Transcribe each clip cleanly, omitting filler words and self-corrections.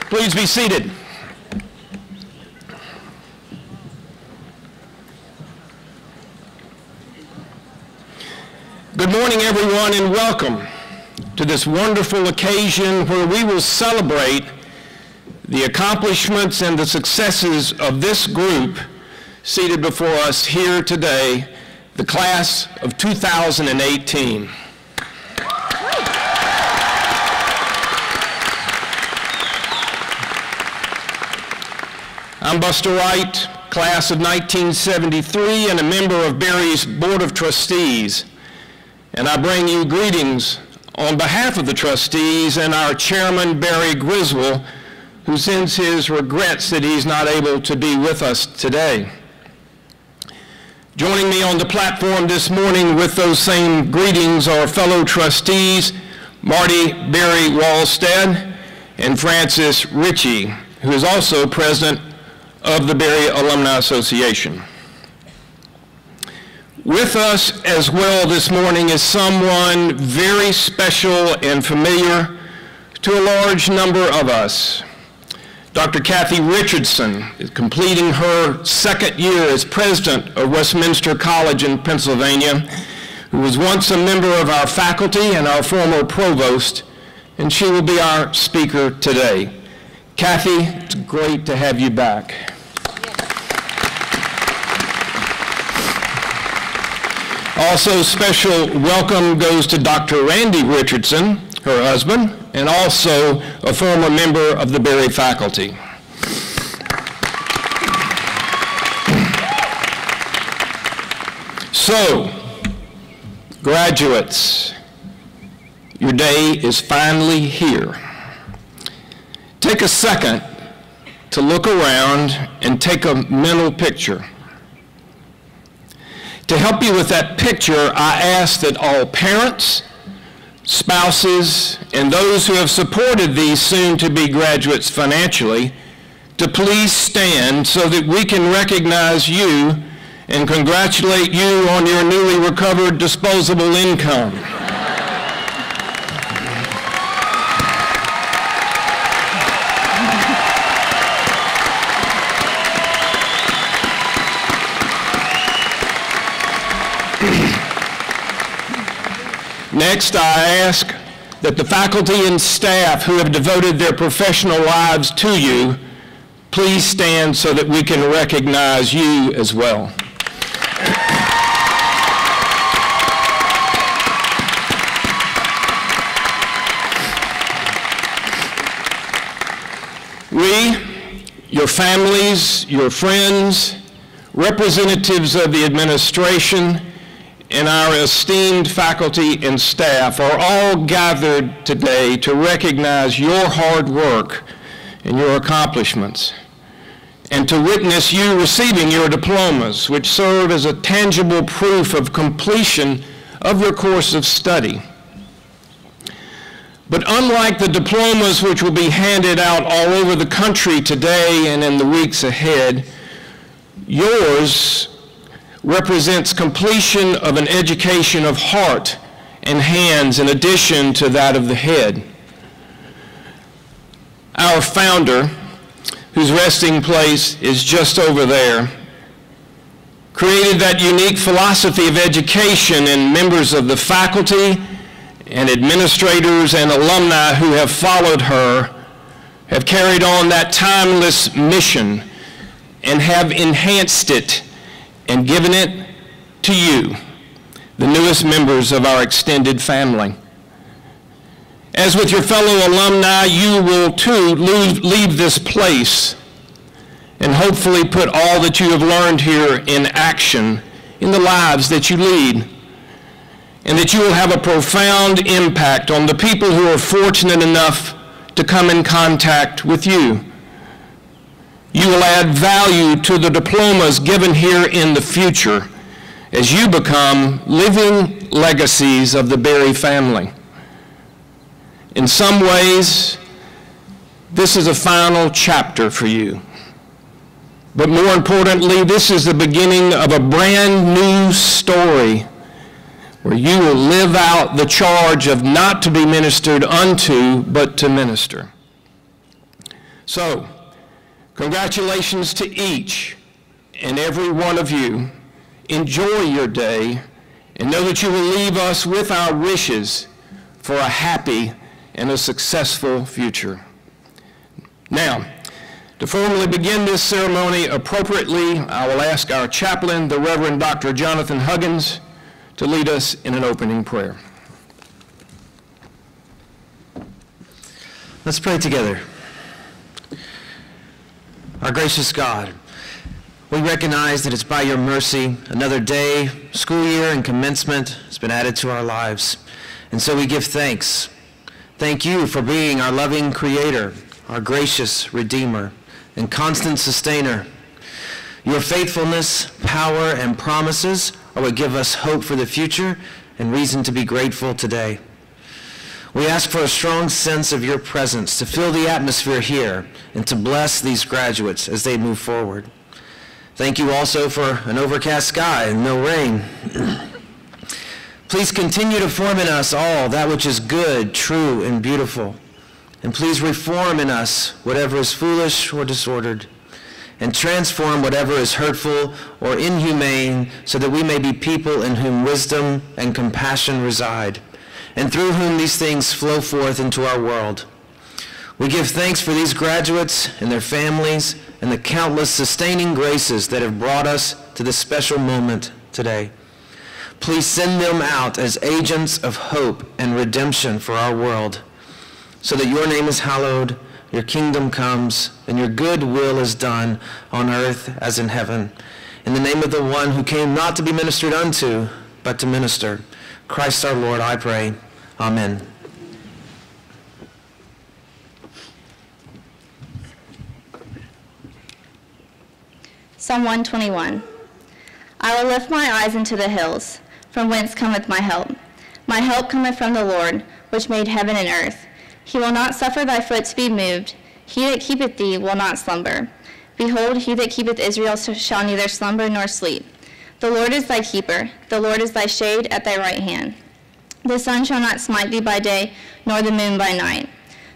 Please be seated. Good morning, everyone, and welcome to this wonderful occasion where we will celebrate the accomplishments and the successes of this group seated before us here today, the class of 2018. I'm Buster Wright, class of 1973, and a member of Barrie's Board of Trustees. And I bring you greetings on behalf of the trustees and our chairman, Barrie Griswold, who sends his regrets that he's not able to be with us today. Joining me on the platform this morning with those same greetings are fellow trustees, Marty Barrie Wallstead and Francis Ritchie, who is also president of the Barrie Alumni Association. With us as well this morning is someone very special and familiar to a large number of us. Dr. Kathy Richardson is completing her second year as president of Westminster College in Pennsylvania, who was once a member of our faculty and our former provost, and she will be our speaker today. Kathy, it's great to have you back. Also, special welcome goes to Dr. Randy Richardson, her husband, and also a former member of the Barrie faculty. So, graduates, your day is finally here. Take a second to look around and take a mental picture. To help you with that picture, I ask that all parents, spouses, and those who have supported these soon-to-be graduates financially to please stand so that we can recognize you and congratulate you on your newly recovered disposable income. Next, I ask that the faculty and staff who have devoted their professional lives to you, please stand so that we can recognize you as well. We, your families, your friends, representatives of the administration, and our esteemed faculty and staff are all gathered today to recognize your hard work and your accomplishments, and to witness you receiving your diplomas, which serve as a tangible proof of completion of your course of study. But unlike the diplomas which will be handed out all over the country today and in the weeks ahead, yours represents completion of an education of heart and hands in addition to that of the head. Our founder, whose resting place is just over there, created that unique philosophy of education, and members of the faculty and administrators and alumni who have followed her have carried on that timeless mission and have enhanced it and given it to you, the newest members of our extended family. As with your fellow alumni, you will too leave this place and hopefully put all that you have learned here in action in the lives that you lead, and that you will have a profound impact on the people who are fortunate enough to come in contact with you. You will add value to the diplomas given here in the future as you become living legacies of the Barrie family. In some ways, this is a final chapter for you. But more importantly, this is the beginning of a brand new story where you will live out the charge of not to be ministered unto, but to minister. So, congratulations to each and every one of you. Enjoy your day, and know that you will leave us with our wishes for a happy and a successful future. Now, to formally begin this ceremony appropriately, I will ask our chaplain, the Reverend Dr. Jonathan Huggins, to lead us in an opening prayer. Let's pray together. Our gracious God, we recognize that it's by your mercy another day, school year, and commencement has been added to our lives. And so we give thanks. Thank you for being our loving Creator, our gracious Redeemer, and constant Sustainer. Your faithfulness, power, and promises are what give us hope for the future and reason to be grateful today. We ask for a strong sense of your presence to fill the atmosphere here and to bless these graduates as they move forward. Thank you also for an overcast sky and no rain. Please continue to form in us all that which is good, true, and beautiful. And please reform in us whatever is foolish or disordered, and transform whatever is hurtful or inhumane, so that we may be people in whom wisdom and compassion reside, and through whom these things flow forth into our world. We give thanks for these graduates and their families and the countless sustaining graces that have brought us to this special moment today. Please send them out as agents of hope and redemption for our world, so that your name is hallowed, your kingdom comes, and your good will is done on earth as in heaven. In the name of the one who came not to be ministered unto, but to minister, Christ our Lord, I pray. Amen. Psalm 121. I will lift my eyes into the hills, from whence cometh my help. My help cometh from the Lord, which made heaven and earth. He will not suffer thy foot to be moved. He that keepeth thee will not slumber. Behold, he that keepeth Israel shall neither slumber nor sleep. The Lord is thy keeper. The Lord is thy shade at thy right hand. The sun shall not smite thee by day, nor the moon by night.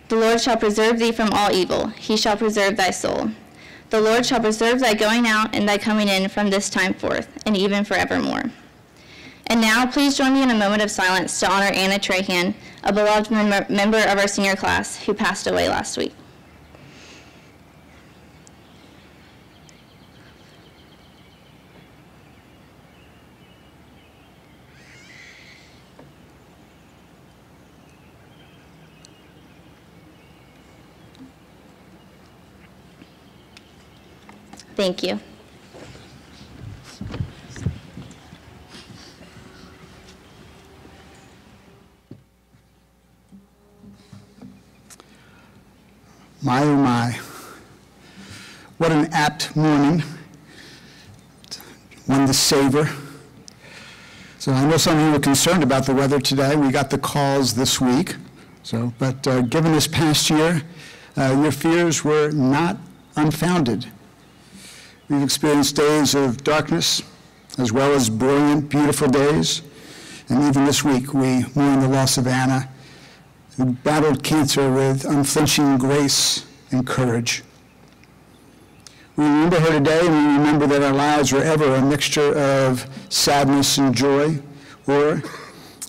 The Lord shall preserve thee from all evil. He shall preserve thy soul. The Lord shall preserve thy going out and thy coming in from this time forth, and even forevermore. And now, please join me in a moment of silence to honor Anna Trahan, a beloved member of our senior class who passed away last week. Thank you. My, oh my, what an apt morning, one to savor. So I know some of you were concerned about the weather today. We got the calls this week. But given this past year, your fears were not unfounded. We've experienced days of darkness, as well as brilliant, beautiful days. And even this week, we mourn the loss of Anna, who battled cancer with unflinching grace and courage. We remember her today, and we remember that our lives were ever a mixture of sadness and joy, or,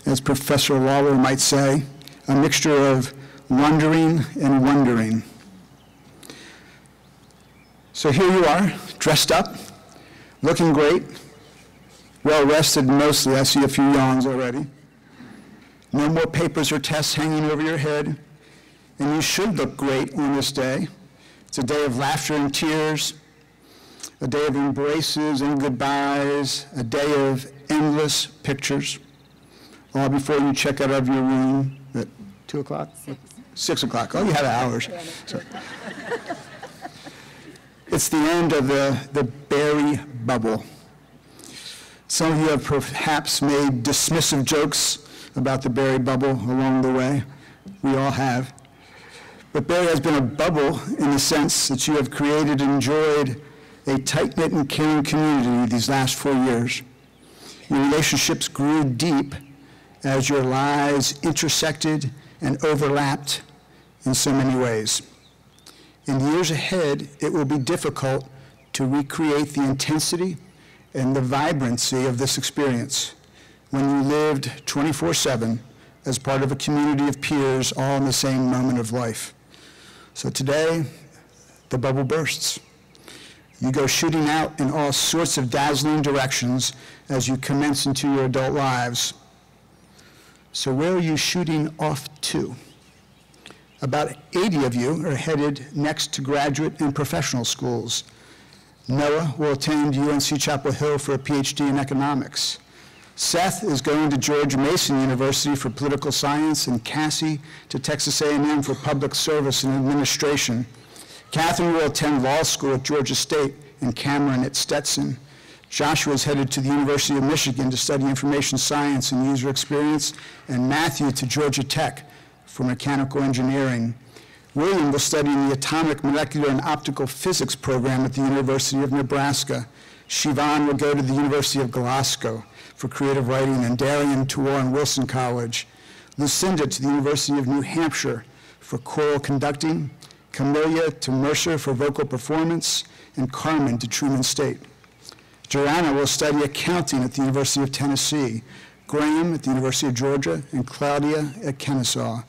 as Professor Lawler might say, a mixture of wondering and wondering. So here you are, dressed up, looking great, well-rested mostly. I see a few yawns already. No more papers or tests hanging over your head, and you should look great on this day. It's a day of laughter and tears, a day of embraces and goodbyes, a day of endless pictures, all before you check out of your room at 2 o'clock? 6 o'clock. Oh, you have hours. So. It's the end of the Barrie bubble. Some of you have perhaps made dismissive jokes about the Barrie bubble along the way. We all have. But Barrie has been a bubble in the sense that you have created and enjoyed a tight-knit and caring community these last 4 years. Your relationships grew deep as your lives intersected and overlapped in so many ways. In the years ahead, it will be difficult to recreate the intensity and the vibrancy of this experience when you lived 24/7 as part of a community of peers all in the same moment of life. So today, the bubble bursts. You go shooting out in all sorts of dazzling directions as you commence into your adult lives. So where are you shooting off to? About 80 of you are headed next to graduate and professional schools. Noah will attend UNC Chapel Hill for a PhD in economics. Seth is going to George Mason University for political science, and Cassie to Texas A&M for public service and administration. Catherine will attend law school at Georgia State, and Cameron at Stetson. Joshua is headed to the University of Michigan to study information science and user experience, and Matthew to Georgia Tech for mechanical engineering. William will study in the Atomic, Molecular, and Optical Physics program at the University of Nebraska. Siobhan will go to the University of Glasgow for creative writing, and Darian to Warren Wilson College. Lucinda to the University of New Hampshire for choral conducting, Camellia to Mercer for vocal performance, and Carmen to Truman State. Joanna will study accounting at the University of Tennessee, Graham at the University of Georgia, and Claudia at Kennesaw.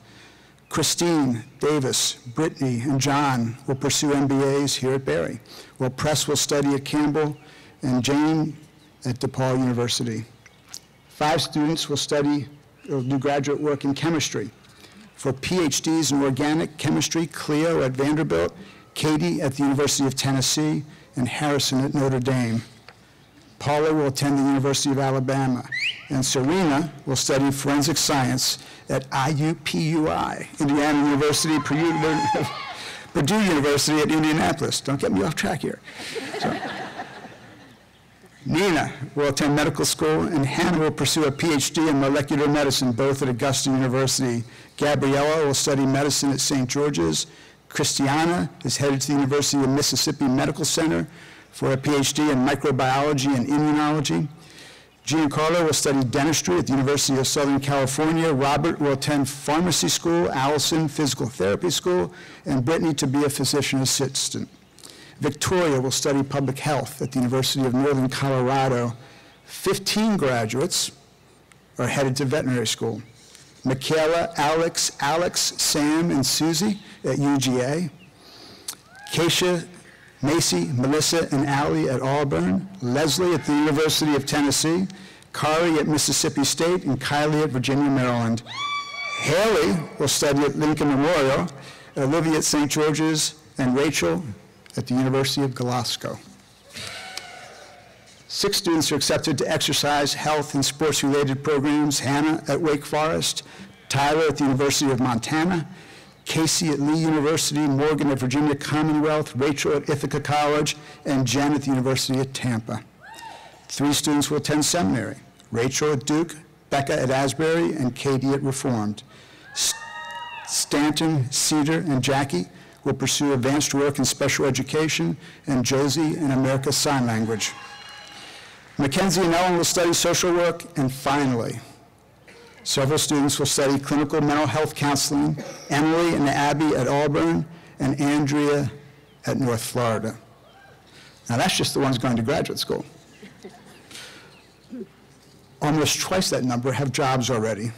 Christine, Davis, Brittany, and John will pursue MBAs here at Barrie, while Press will study at Campbell, and Jane at DePaul University. 5 students will do graduate work in chemistry. For PhDs in organic chemistry, Cleo at Vanderbilt, Katie at the University of Tennessee, and Harrison at Notre Dame. Paula will attend the University of Alabama. And Serena will study forensic science at IUPUI, Indiana University, Purdue University at Indianapolis. Don't get me off track here. So, Nina will attend medical school, and Hannah will pursue a PhD in molecular medicine, both at Augusta University. Gabriella will study medicine at St. George's. Christiana is headed to the University of Mississippi Medical Center for a PhD in microbiology and immunology. Giancarlo will study dentistry at the University of Southern California. Robert will attend pharmacy school, Allison physical therapy school, and Brittany to be a physician assistant. Victoria will study public health at the University of Northern Colorado. 15 graduates are headed to veterinary school. Michaela, Alex, Sam, and Susie at UGA. Keisha, Macy, Melissa, and Allie at Auburn. Leslie at the University of Tennessee. Kari at Mississippi State, and Kylie at Virginia, Maryland. Haley will study at Lincoln Memorial. Olivia at St. George's, and Rachel at the University of Glasgow. 6 students are accepted to exercise, health, and sports-related programs. Hannah at Wake Forest, Tyler at the University of Montana, Casey at Lee University, Morgan at Virginia Commonwealth, Rachel at Ithaca College, and Jen at the University of Tampa. 3 students will attend seminary. Rachel at Duke, Becca at Asbury, and Katie at Reformed. Stanton, Cedar, and Jackie will pursue advanced work in special education, and Josie in America's Sign Language. Mackenzie and Ellen will study social work, and finally, several students will study clinical mental health counseling, Emily and Abby at Auburn, and Andrea at North Florida. Now that's just the ones going to graduate school. Almost twice that number have jobs already.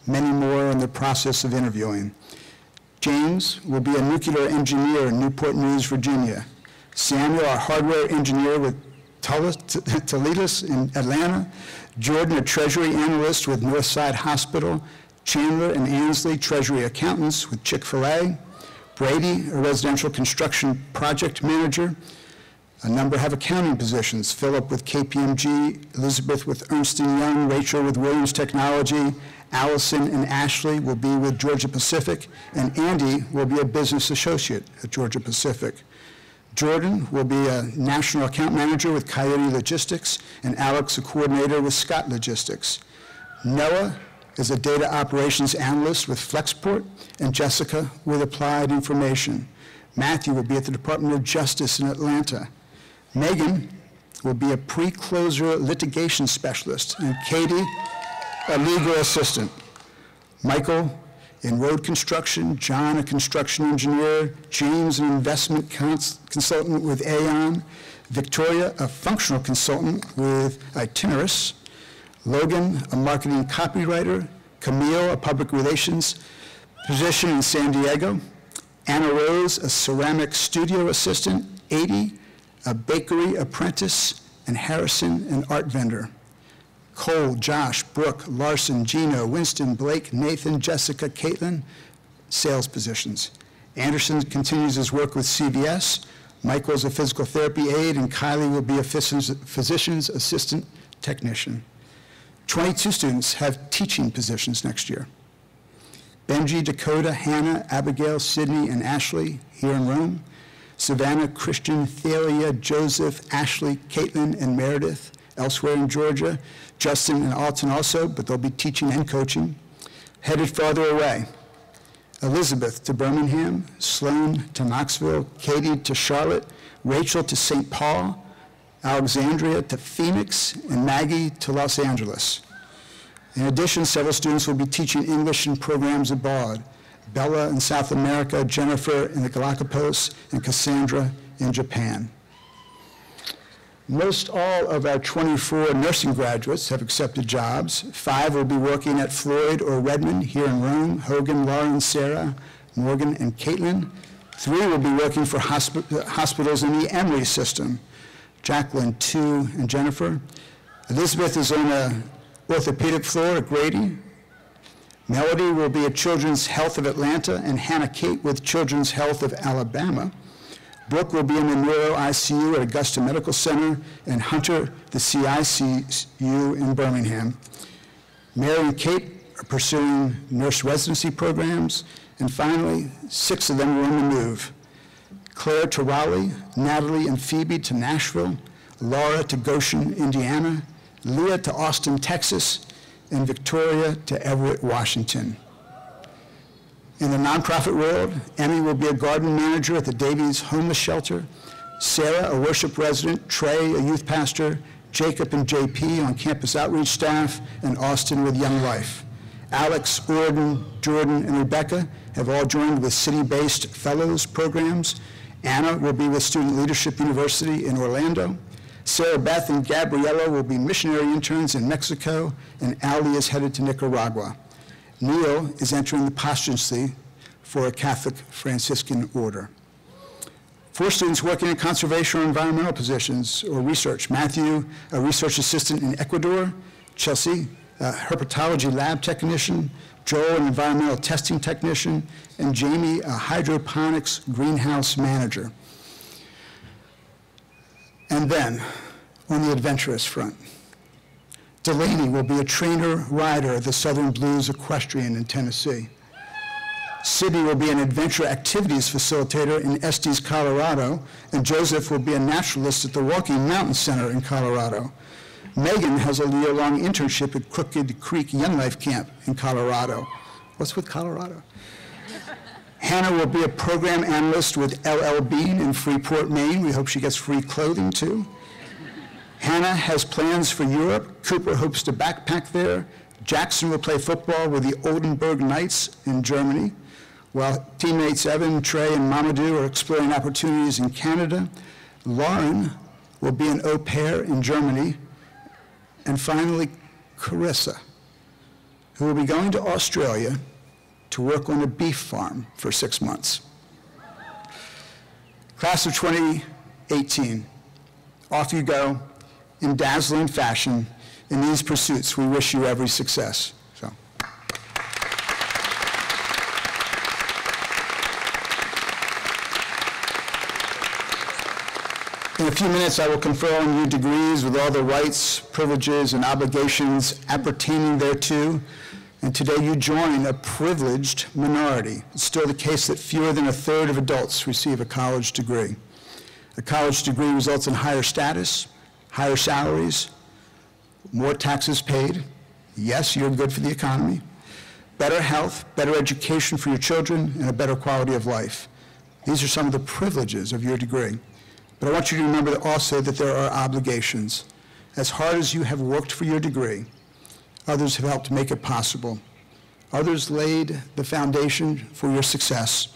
Many more are in the process of interviewing. James will be a nuclear engineer in Newport News, Virginia. Samuel, a hardware engineer with Toledo in Atlanta. Jordan, a treasury analyst with Northside Hospital. Chandler and Ansley, treasury accountants with Chick-fil-A. Brady, a residential construction project manager. A number have accounting positions. Philip with KPMG, Elizabeth with Ernst & Young, Rachel with Williams Technology, Allison and Ashley will be with Georgia Pacific, and Andy will be a business associate at Georgia Pacific. Jordan will be a national account manager with Coyote Logistics, and Alex a coordinator with Scott Logistics. Noah is a data operations analyst with Flexport, and Jessica with Applied Information. Matthew will be at the Department of Justice in Atlanta. Megan will be a pre-closure litigation specialist, and Katie, a legal assistant. Michael in road construction, John, a construction engineer, James, an investment consultant with Aon, Victoria, a functional consultant with Itinerus, Logan, a marketing copywriter, Camille, a public relations position in San Diego, Anna Rose, a ceramic studio assistant, 80, a bakery apprentice, and Harrison, an art vendor. Cole, Josh, Brooke, Larson, Gino, Winston, Blake, Nathan, Jessica, Caitlin, sales positions. Anderson continues his work with CVS. Michael's a physical therapy aide, and Kylie will be a physician's assistant technician. 22 students have teaching positions next year. Benji, Dakota, Hannah, Abigail, Sydney, and Ashley here in Rome. Savannah, Christian, Thalia, Joseph, Ashley, Caitlin, and Meredith elsewhere in Georgia. Justin and Alton also, but they'll be teaching and coaching. Headed farther away, Elizabeth to Birmingham, Sloane to Knoxville, Katie to Charlotte, Rachel to St. Paul, Alexandria to Phoenix, and Maggie to Los Angeles. In addition, several students will be teaching English in programs abroad. Bella in South America, Jennifer in the Galapagos, and Cassandra in Japan. Most all of our 24 nursing graduates have accepted jobs. 5 will be working at Floyd or Redmond here in Rome, Hogan, Lauren, Sarah, Morgan, and Caitlin. 3 will be working for hospitals in the Emory system, Jacqueline, 2, and Jennifer. Elizabeth is on a orthopedic floor at Grady. Melody will be at Children's Health of Atlanta, and Hannah Kate with Children's Health of Alabama. Brooke will be in the Neuro ICU at Augusta Medical Center, and Hunter, the CICU in Birmingham. Mary and Kate are pursuing nurse residency programs, and finally, 6 of them are on the move. Claire to Raleigh, Natalie and Phoebe to Nashville, Laura to Goshen, Indiana, Leah to Austin, Texas, and Victoria to Everett, Washington. In the nonprofit world, Emmy will be a garden manager at the Davies Homeless Shelter, Sarah, a worship resident, Trey, a youth pastor, Jacob and JP on campus outreach staff, and Austin with Young Life. Alex, Gordon, Jordan, and Rebecca have all joined with city-based fellows programs. Anna will be with Student Leadership University in Orlando. Sarah Beth and Gabriella will be missionary interns in Mexico, and Ali is headed to Nicaragua. Neil is entering the posthumously for a Catholic Franciscan order. 4 students working in conservation or environmental positions or research. Matthew, a research assistant in Ecuador. Chelsea, a herpetology lab technician. Joel, an environmental testing technician. And Jamie, a hydroponics greenhouse manager. And then, on the adventurous front, Delaney will be a trainer rider at the Southern Blues Equestrian in Tennessee. Sydney will be an adventure activities facilitator in Estes, Colorado, and Joseph will be a naturalist at the Walking Mountain Center in Colorado. Megan has a year-long internship at Crooked Creek Young Life Camp in Colorado. What's with Colorado? Hannah will be a program analyst with LL Bean in Freeport, Maine. We hope she gets free clothing, too. Hannah has plans for Europe. Cooper hopes to backpack there. Jackson will play football with the Oldenburg Knights in Germany, while teammates Evan, Trey, and Mamadou are exploring opportunities in Canada. Lauren will be an au pair in Germany. And finally, Carissa, who will be going to Australia to work on a beef farm for 6 months. Class of 2018, off you go in dazzling fashion. In these pursuits, we wish you every success. So. In a few minutes, I will confer on you degrees with all the rights, privileges, and obligations appertaining thereto. And today you join a privileged minority. It's still the case that fewer than 1/3 of adults receive a college degree. A college degree results in higher status, higher salaries, more taxes paid. Yes, you're good for the economy. Better health, better education for your children, and a better quality of life. These are some of the privileges of your degree. But I want you to remember also that there are obligations. As hard as you have worked for your degree, others have helped make it possible. Others laid the foundation for your success.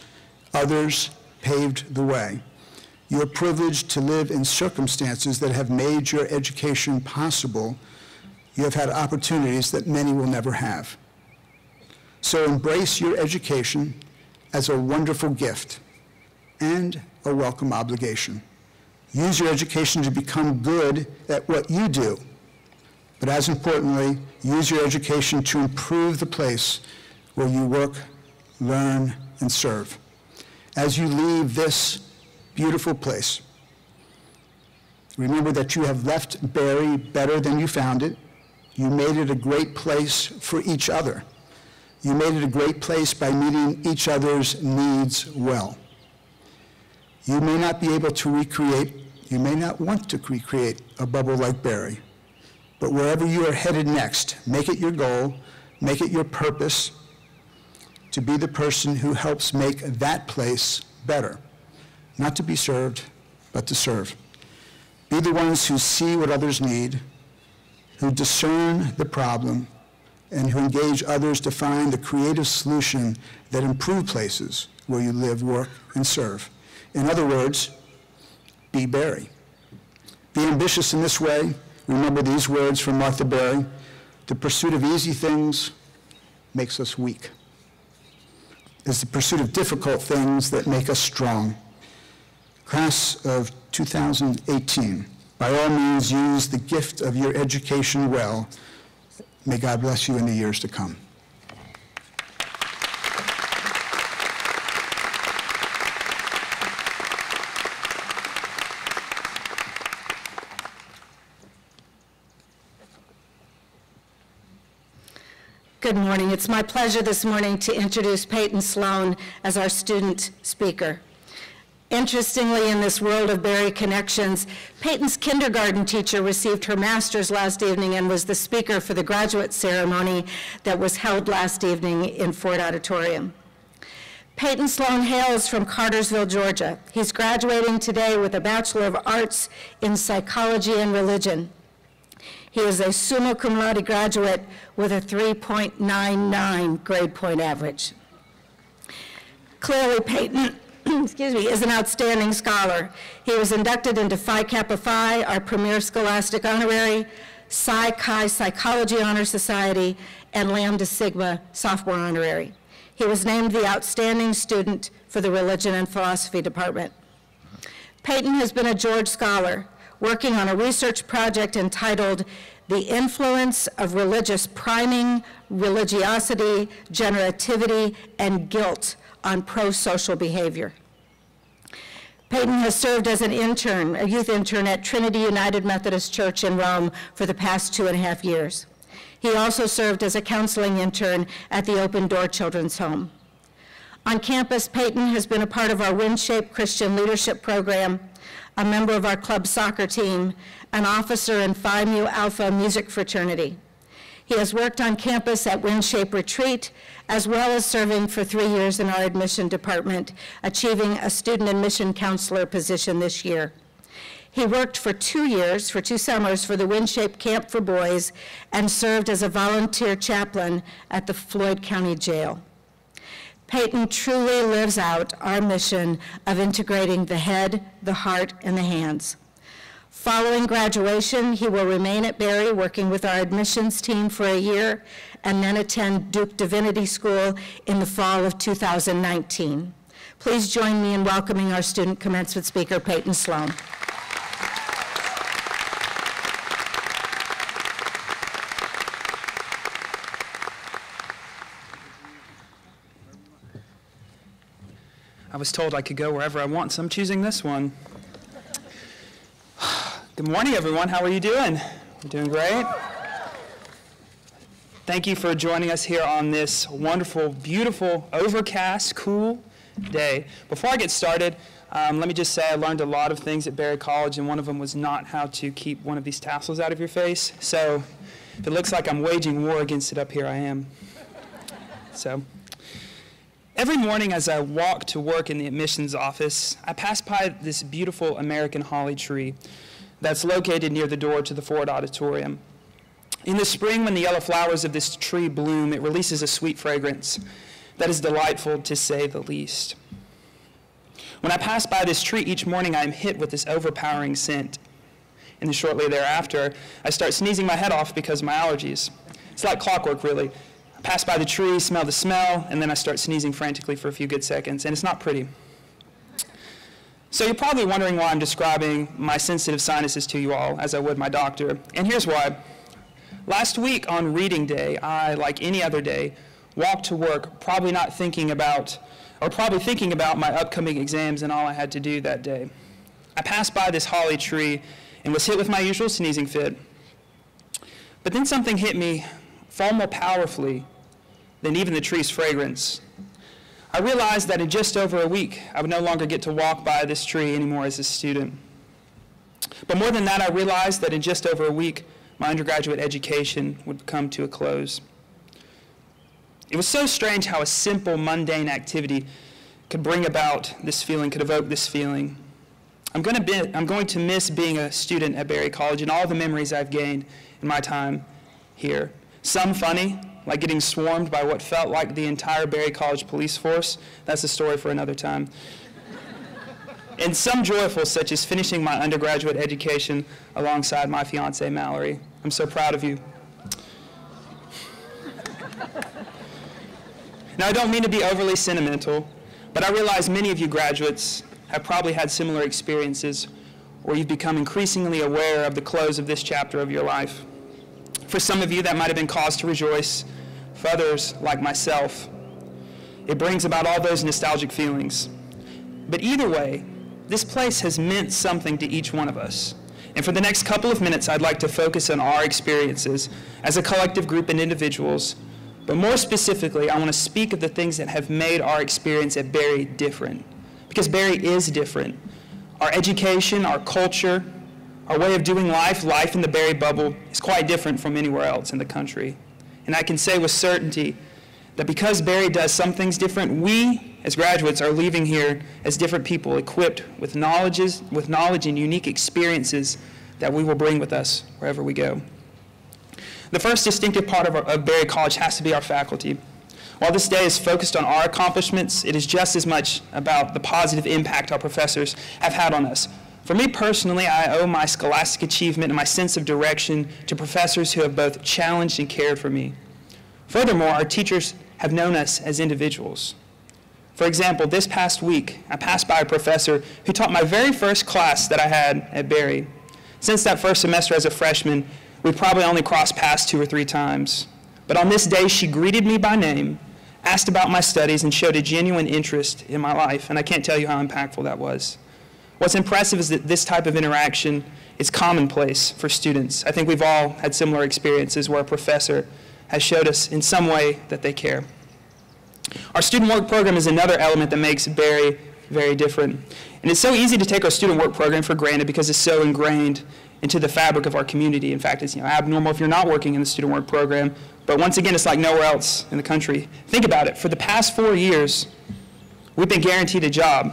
Others paved the way. You are privileged to live in circumstances that have made your education possible. You have had opportunities that many will never have. So embrace your education as a wonderful gift and a welcome obligation. Use your education to become good at what you do. But as importantly, use your education to improve the place where you work, learn, and serve. As you leave this beautiful place, remember that you have left Barrie better than you found it. You made it a great place for each other. You made it a great place by meeting each other's needs well. You may not be able to recreate, you may not want to recreate a bubble like Barrie, but wherever you are headed next, make it your goal, make it your purpose to be the person who helps make that place better. Not to be served, but to serve. Be the ones who see what others need, who discern the problem, and who engage others to find the creative solution that improve places where you live, work, and serve. In other words, be Barrie. Be ambitious in this way. Remember these words from Martha Barrie: the pursuit of easy things makes us weak. It's the pursuit of difficult things that make us strong. Class of 2018, by all means, use the gift of your education well. May God bless you in the years to come. Good morning. It's my pleasure this morning to introduce Peyton Sloane as our student speaker. Interestingly, in this world of Barrie connections, Peyton's kindergarten teacher received her master's last evening and was the speaker for the graduate ceremony that was held last evening in Ford Auditorium. Peyton Sloane hails from Cartersville, Georgia. He's graduating today with a Bachelor of Arts in Psychology and Religion. He is a summa cum laude graduate with a 3.99 grade point average. Clearly, Peyton is an outstanding scholar. He was inducted into Phi Kappa Phi, our premier scholastic honorary, Psi Chi Psychology Honor Society, and Lambda Sigma sophomore honorary. He was named the outstanding student for the Religion and Philosophy Department. Peyton has been a George Scholar, working on a research project entitled The Influence of Religious Priming, Religiosity, Generativity, and Guilt on Pro-Social Behavior. Peyton has served as an intern, a youth intern at Trinity United Methodist Church in Rome for the past 2.5 years. He also served as a counseling intern at the Open Door Children's Home. On campus, Peyton has been a part of our WinShape Christian Leadership Program, a member of our club soccer team, an officer in Phi Mu Alpha music fraternity. He has worked on campus at WinShape Retreat, as well as serving for 3 years in our admission department, achieving a student admission counselor position this year. He worked for 2 years, for 2 summers, for the WinShape Camp for Boys and served as a volunteer chaplain at the Floyd County Jail. Peyton truly lives out our mission of integrating the head, the heart, and the hands. Following graduation, he will remain at Barrie working with our admissions team for a year and then attend Duke Divinity School in the fall of 2019. Please join me in welcoming our student commencement speaker, Peyton Sloane. I was told I could go wherever I want, so I'm choosing this one. Good morning, everyone. How are you doing? You're doing great? Thank you for joining us here on this wonderful, beautiful, overcast, cool day. Before I get started, let me just say I learned a lot of things at Barrie College, and one of them was not how to keep one of these tassels out of your face. So if it looks like I'm waging war against it up here, I am. So every morning as I walk to work in the admissions office, I pass by this beautiful American holly tree that's located near the door to the Ford Auditorium. In the spring, when the yellow flowers of this tree bloom, it releases a sweet fragrance that is delightful, to say the least. When I pass by this tree each morning, I am hit with this overpowering scent. And then shortly thereafter, I start sneezing my head off because of my allergies. It's like clockwork, really. I pass by the tree, smell the smell, and then I start sneezing frantically for a few good seconds, and it's not pretty. So you're probably wondering why I'm describing my sensitive sinuses to you all, as I would my doctor, and here's why. Last week on reading day, I, like any other day, walked to work probably thinking about my upcoming exams and all I had to do that day. I passed by this holly tree and was hit with my usual sneezing fit. But then something hit me far more powerfully than even the tree's fragrance. I realized that in just over a week, I would no longer get to walk by this tree anymore as a student. But more than that, I realized that in just over a week, my undergraduate education would come to a close. It was so strange how a simple, mundane activity could bring about this feeling, could evoke this feeling. I'm going to miss being a student at Barrie College and all the memories I've gained in my time here. Some funny, like getting swarmed by what felt like the entire Barrie College police force. That's a story for another time. And some joyful, such as finishing my undergraduate education alongside my fiancée, Mallory. I'm so proud of you. Now, I don't mean to be overly sentimental, but I realize many of you graduates have probably had similar experiences where you've become increasingly aware of the close of this chapter of your life. For some of you, that might have been cause to rejoice. For others, like myself, it brings about all those nostalgic feelings. But either way, this place has meant something to each one of us. And for the next couple of minutes, I'd like to focus on our experiences as a collective group and individuals, But more specifically, I want to speak of the things that have made our experience at Barrie different. Because Barrie is different. Our education, our culture, our way of doing life in the Barrie bubble is quite different from anywhere else in the country. And I can say with certainty that because Barrie does some things different, we as graduates are leaving here as different people, equipped with knowledge and unique experiences that we will bring with us wherever we go. The first distinctive part of Barrie College has to be our faculty. While this day is focused on our accomplishments, it is just as much about the positive impact our professors have had on us. For me personally, I owe my scholastic achievement and my sense of direction to professors who have both challenged and cared for me. Furthermore, our teachers have known us as individuals. For example, this past week, I passed by a professor who taught my very first class that I had at Barrie. Since that first semester as a freshman, we probably only crossed paths 2 or 3 times. But on this day, she greeted me by name, asked about my studies, and showed a genuine interest in my life, and I can't tell you how impactful that was. What's impressive is that this type of interaction is commonplace for students. I think we've all had similar experiences where a professor has showed us in some way that they care. Our student work program is another element that makes Barrie very different. And it's so easy to take our student work program for granted because it's so ingrained into the fabric of our community. In fact, it's abnormal if you're not working in the student work program, but once again, it's like nowhere else in the country. Think about it. For the past 4 years, we've been guaranteed a job.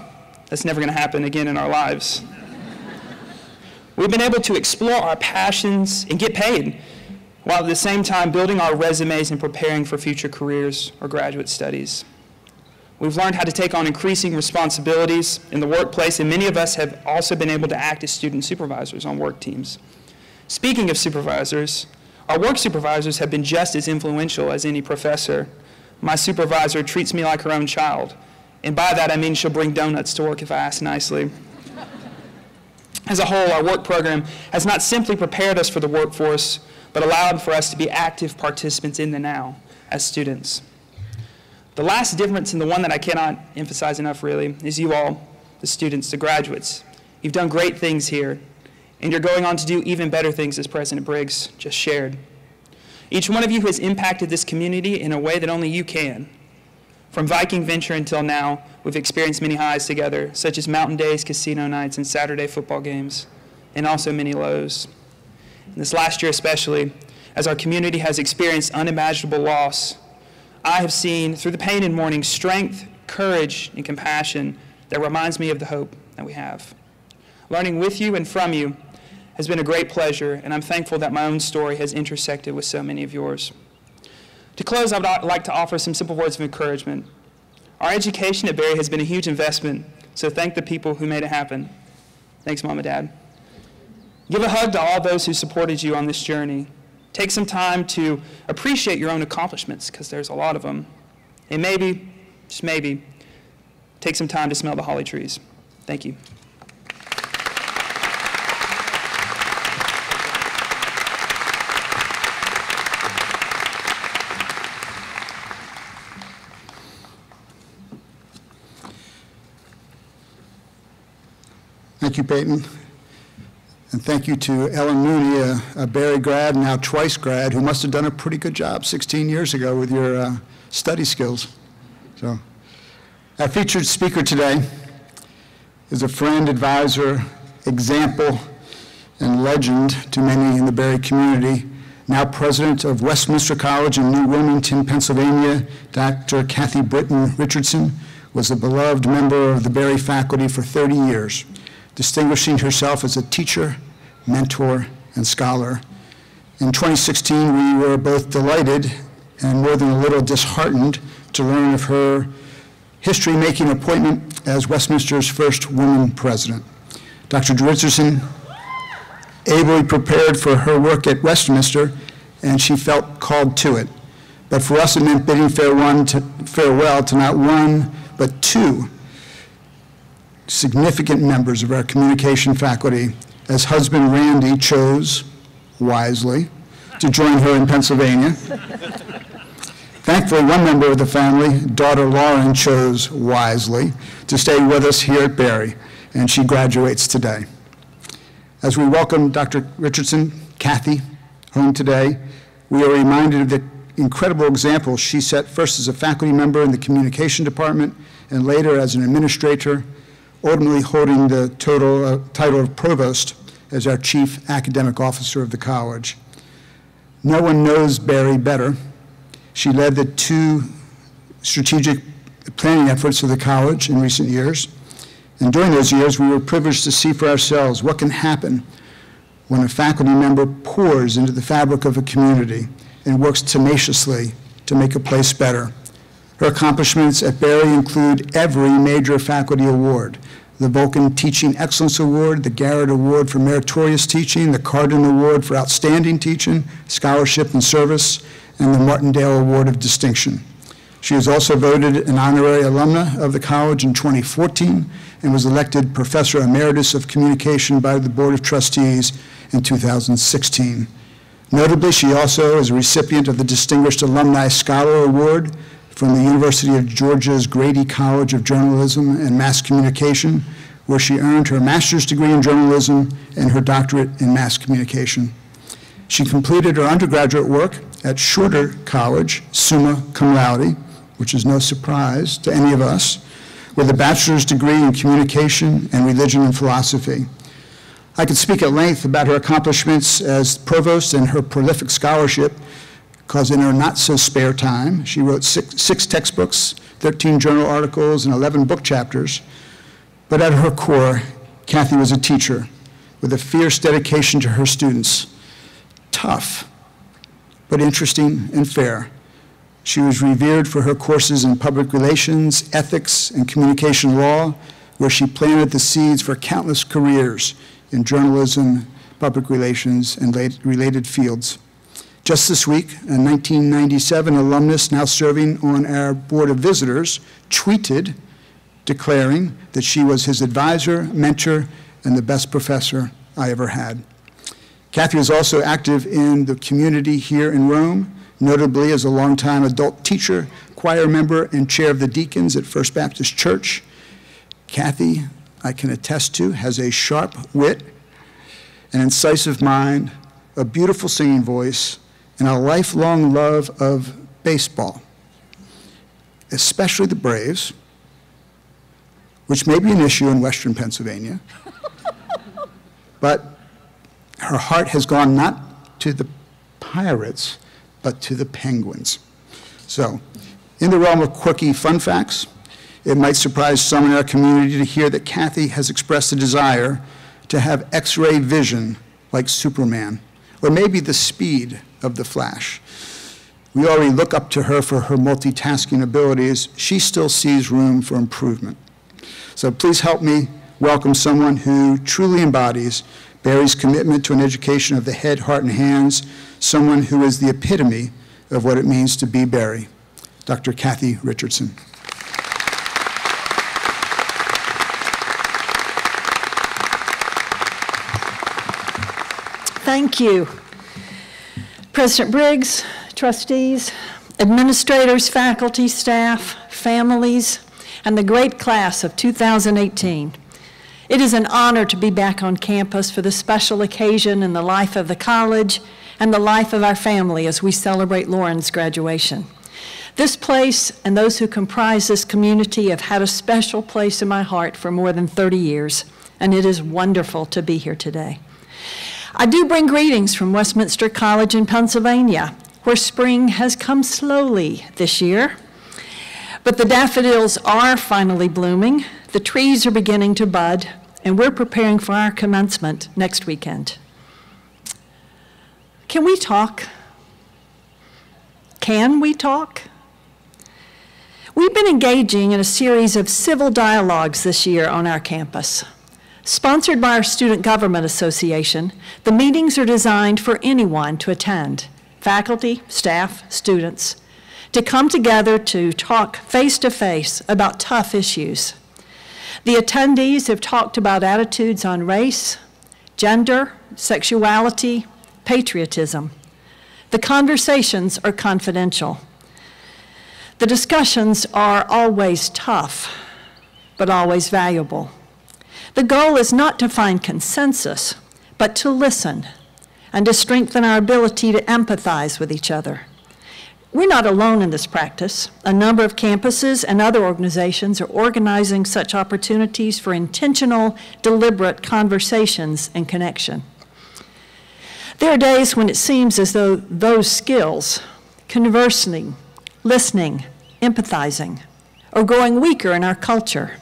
That's never going to happen again in our lives. We've been able to explore our passions and get paid, while at the same time building our resumes and preparing for future careers or graduate studies. We've learned how to take on increasing responsibilities in the workplace, and many of us have also been able to act as student supervisors on work teams. Speaking of supervisors, our work supervisors have been just as influential as any professor. My supervisor treats me like her own child, and by that I mean she'll bring donuts to work if I ask nicely. As a whole, our work program has not simply prepared us for the workforce, but allowed for us to be active participants in the now as students. The last difference, and the one that I cannot emphasize enough really, is you all, the students, the graduates. You've done great things here, and you're going on to do even better things, as President Briggs just shared. Each one of you has impacted this community in a way that only you can. From Viking Venture until now, we've experienced many highs together, such as mountain days, casino nights, and Saturday football games, and also many lows. And this last year especially, as our community has experienced unimaginable loss, I have seen through the pain and mourning strength, courage, and compassion that reminds me of the hope that we have. Learning with you and from you has been a great pleasure, and I'm thankful that my own story has intersected with so many of yours. To close, I would like to offer some simple words of encouragement. Our education at Barrie has been a huge investment, so thank the people who made it happen. Thanks, Mom and Dad. Give a hug to all those who supported you on this journey. Take some time to appreciate your own accomplishments, because there's a lot of them. And maybe, just maybe, take some time to smell the holly trees. Thank you. Thank you, Peyton. And thank you to Ellen Mooney, a Barrie grad, now twice grad, who must have done a pretty good job 16 years ago with your study skills. So, our featured speaker today is a friend, advisor, example, and legend to many in the Barrie community. Now president of Westminster College in New Wilmington, Pennsylvania, Dr. Kathy Richardson was a beloved member of the Barrie faculty for 30 years. Distinguishing herself as a teacher, mentor, and scholar. In 2016, we were both delighted and more than a little disheartened to learn of her history-making appointment as Westminster's first woman president. Dr. Richardson ably prepared for her work at Westminster, and she felt called to it. But for us, it meant bidding farewell to not one, but 2 significant members of our communication faculty, as husband Randy chose, wisely, to join her in Pennsylvania. Thankfully, one member of the family, daughter Lauren, chose wisely to stay with us here at Barrie, and she graduates today. As we welcome Dr. Richardson, Kathy, home today, we are reminded that incredible example she set first as a faculty member in the communication department and later as an administrator, ultimately holding the title of provost as our chief academic officer of the college. No one knows Barrie better. She led the 2 strategic planning efforts of the college in recent years. And during those years, we were privileged to see for ourselves what can happen when a faculty member pours into the fabric of a community and works tenaciously to make a place better. Her accomplishments at Barrie include every major faculty award: the Vulcan Teaching Excellence Award, the Garrett Award for Meritorious Teaching, the Carden Award for Outstanding Teaching, Scholarship and Service, and the Martindale Award of Distinction. She was also voted an honorary alumna of the college in 2014 and was elected Professor Emeritus of Communication by the Board of Trustees in 2016. Notably, she also is a recipient of the Distinguished Alumni Scholar Award from the University of Georgia's Grady College of Journalism and Mass Communication, where she earned her master's degree in journalism and her doctorate in mass communication. She completed her undergraduate work at Shorter College, summa cum laude, which is no surprise to any of us, with a bachelor's degree in communication and religion and philosophy. I could speak at length about her accomplishments as provost and her prolific scholarship, because in her not-so-spare time, she wrote six textbooks, 13 journal articles, and 11 book chapters. But at her core, Kathy was a teacher with a fierce dedication to her students. Tough, but interesting and fair. She was revered for her courses in public relations, ethics, and communication law, where she planted the seeds for countless careers in journalism, public relations, and related fields. Just this week, a 1997 alumnus now serving on our Board of Visitors tweeted declaring that she was his advisor, mentor, and the best professor I ever had. Kathy was also active in the community here in Rome, notably as a longtime adult teacher, choir member, and chair of the deacons at First Baptist Church. Kathy, I can attest to, has a sharp wit, an incisive mind, a beautiful singing voice, and a lifelong love of baseball, especially the Braves, which may be an issue in Western Pennsylvania. But her heart has gone not to the Pirates, but to the Penguins. So, in the realm of quirky fun facts, it might surprise some in our community to hear that Kathy has expressed a desire to have X-ray vision like Superman, or maybe the speed of the Flash. We already look up to her for her multitasking abilities. She still sees room for improvement. So please help me welcome someone who truly embodies Barrie's commitment to an education of the head, heart, and hands, someone who is the epitome of what it means to be Barrie, Dr. Kathy Richardson. Thank you. President Briggs, trustees, administrators, faculty, staff, families, and the great class of 2018. It is an honor to be back on campus for this special occasion in the life of the college and the life of our family as we celebrate Lauren's graduation. This place and those who comprise this community have had a special place in my heart for more than 30 years, and it is wonderful to be here today. I do bring greetings from Westminster College in Pennsylvania, where spring has come slowly this year. But the daffodils are finally blooming, the trees are beginning to bud, and we're preparing for our commencement next weekend. Can we talk? Can we talk? We've been engaging in a series of civil dialogues this year on our campus. Sponsored by our Student Government Association, the meetings are designed for anyone to attend, faculty, staff, students, to come together to talk face-to-face about tough issues. The attendees have talked about attitudes on race, gender, sexuality, patriotism. The conversations are confidential. The discussions are always tough, but always valuable. The goal is not to find consensus, but to listen and to strengthen our ability to empathize with each other. We're not alone in this practice. A number of campuses and other organizations are organizing such opportunities for intentional, deliberate conversations and connection. There are days when it seems as though those skills, conversing, listening, empathizing, are growing weaker in our culture.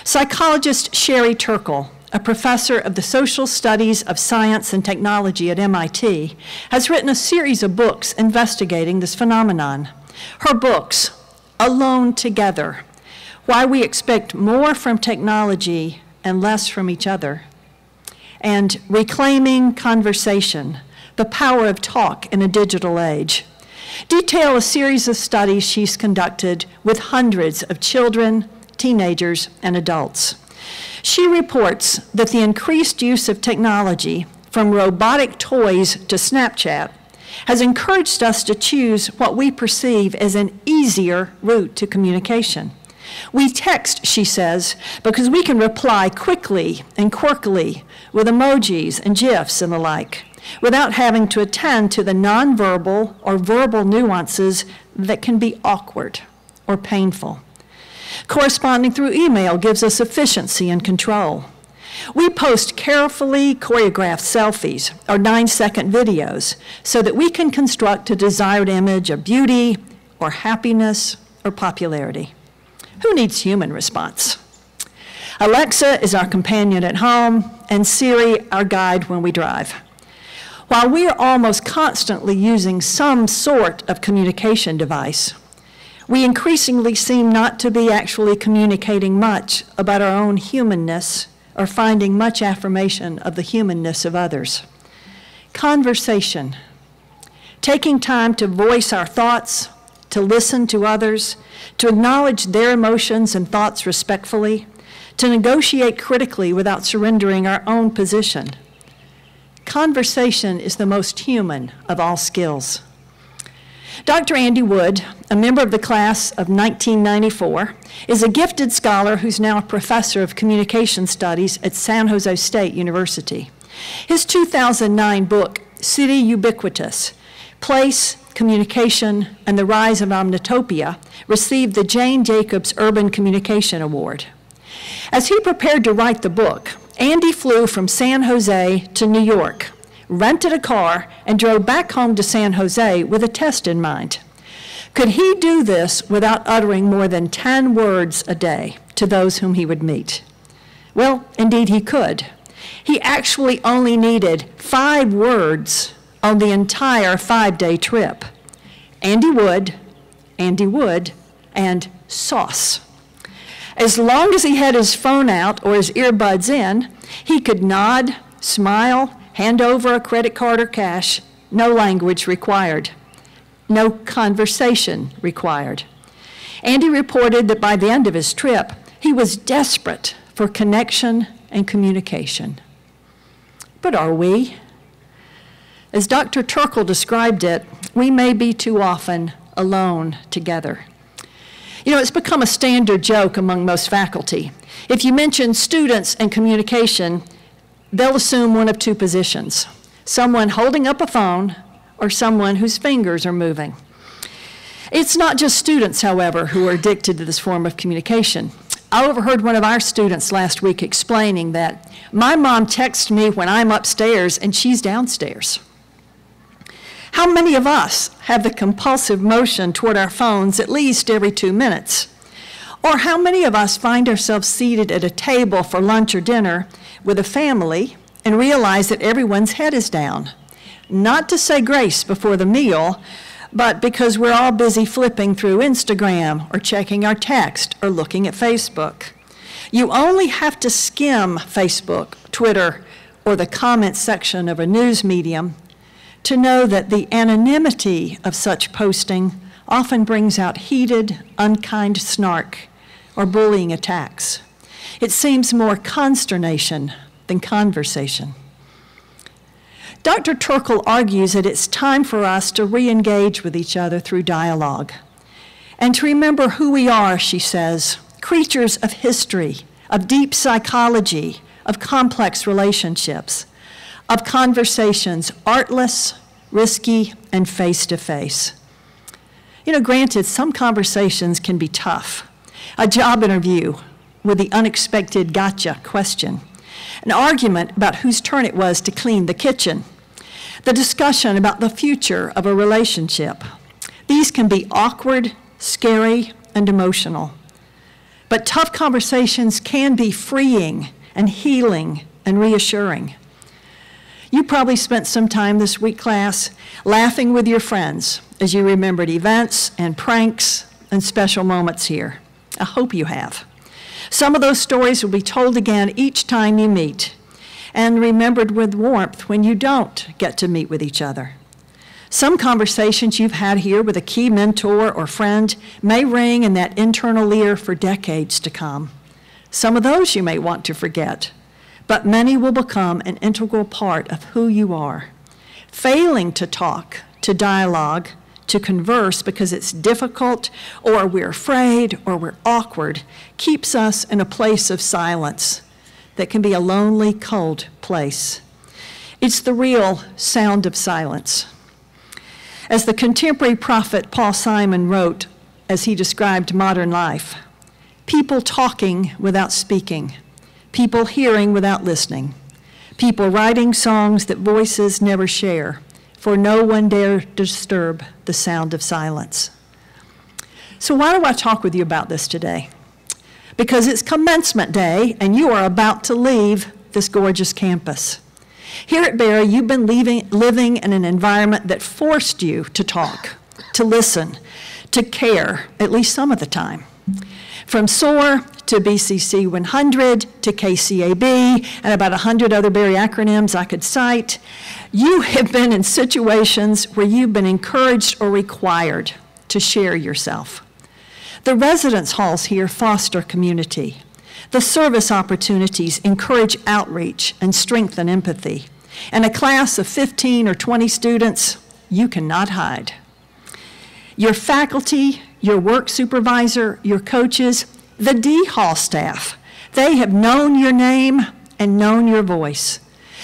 Psychologist Sherry Turkle, a professor of the social studies of science and technology at MIT, has written a series of books investigating this phenomenon. Her books, Alone Together, Why We Expect More from Technology and Less from Each Other, and Reclaiming Conversation, The Power of Talk in a Digital Age, detail a series of studies she's conducted with hundreds of children, teenagers, and adults. She reports that the increased use of technology, from robotic toys to Snapchat, has encouraged us to choose what we perceive as an easier route to communication. We text, she says, because we can reply quickly and quirkily with emojis and GIFs and the like, without having to attend to the nonverbal or verbal nuances that can be awkward or painful. Corresponding through email gives us efficiency and control. We post carefully choreographed selfies or 9-second videos so that we can construct a desired image of beauty or happiness or popularity. Who needs human response? Alexa is our companion at home, and Siri our guide when we drive. While we are almost constantly using some sort of communication device, we increasingly seem not to be actually communicating much about our own humanness or finding much affirmation of the humanness of others. Conversation, taking time to voice our thoughts, to listen to others, to acknowledge their emotions and thoughts respectfully, to negotiate critically without surrendering our own position. Conversation is the most human of all skills. Dr. Andy Wood, a member of the class of 1994, is a gifted scholar who's now a professor of communication studies at San Jose State University. His 2009 book, City Ubiquitous, Place, Communication, and the Rise of Omnitopia, received the Jane Jacobs Urban Communication Award. As he prepared to write the book, Andy flew from San Jose to New York, rented a car, and drove back home to San Jose with a test in mind. Could he do this without uttering more than 10 words a day to those whom he would meet? Well, indeed he could. He actually only needed 5 words on the entire 5-day trip. Andy Wood, and sauce. As long as he had his phone out or his earbuds in, he could nod, smile, hand over a credit card or cash, no language required, no conversation required. Andy reported that by the end of his trip, he was desperate for connection and communication. But are we? As Dr. Turkle described it, we may be too often alone together. You know, it's become a standard joke among most faculty. If you mention students and communication, they'll assume one of 2 positions: someone holding up a phone or someone whose fingers are moving. It's not just students, however, who are addicted to this form of communication. I overheard one of our students last week explaining that my mom texts me when I'm upstairs and she's downstairs. How many of us have the compulsive motion toward our phones at least every 2 minutes? Or how many of us find ourselves seated at a table for lunch or dinner with a family and realize that everyone's head is down? Not to say grace before the meal, but because we're all busy flipping through Instagram or checking our text or looking at Facebook. You only have to skim Facebook, Twitter, or the comment section of a news medium to know that the anonymity of such posting often brings out heated, unkind snark or bullying attacks. It seems more consternation than conversation. Dr. Turkle argues that it's time for us to re-engage with each other through dialogue and to remember who we are, she says, creatures of history, of deep psychology, of complex relationships, of conversations artless, risky, and face-to-face. You know, granted, some conversations can be tough. A job interview with the unexpected gotcha question. An argument about whose turn it was to clean the kitchen. The discussion about the future of a relationship. These can be awkward, scary, and emotional. But tough conversations can be freeing and healing and reassuring. You probably spent some time this week, class, laughing with your friends as you remembered events and pranks and special moments here. I hope you have. Some of those stories will be told again each time you meet, and remembered with warmth when you don't get to meet with each other. Some conversations you've had here with a key mentor or friend may ring in that internal ear for decades to come. Some of those you may want to forget, but many will become an integral part of who you are. Failing to talk, to dialogue, to converse because it's difficult, or we're afraid, or we're awkward, keeps us in a place of silence that can be a lonely, cold place. It's the real sound of silence. As the contemporary prophet Paul Simon wrote, as he described modern life, people talking without speaking, people hearing without listening, people writing songs that voices never share, for no one dare disturb the sound of silence. So why do I talk with you about this today? Because it's commencement day and you are about to leave this gorgeous campus. Here at Barrie, you've been living in an environment that forced you to talk, to listen, to care, at least some of the time. From SOAR to BCC 100 to KCAB and about 100 other Barrie acronyms I could cite, you have been in situations where you've been encouraged or required to share yourself. The residence halls here foster community. The service opportunities encourage outreach and strengthen empathy. And a class of 15 or 20 students, you cannot hide. Your faculty, your work supervisor, your coaches, the D Hall staff, they have known your name and known your voice.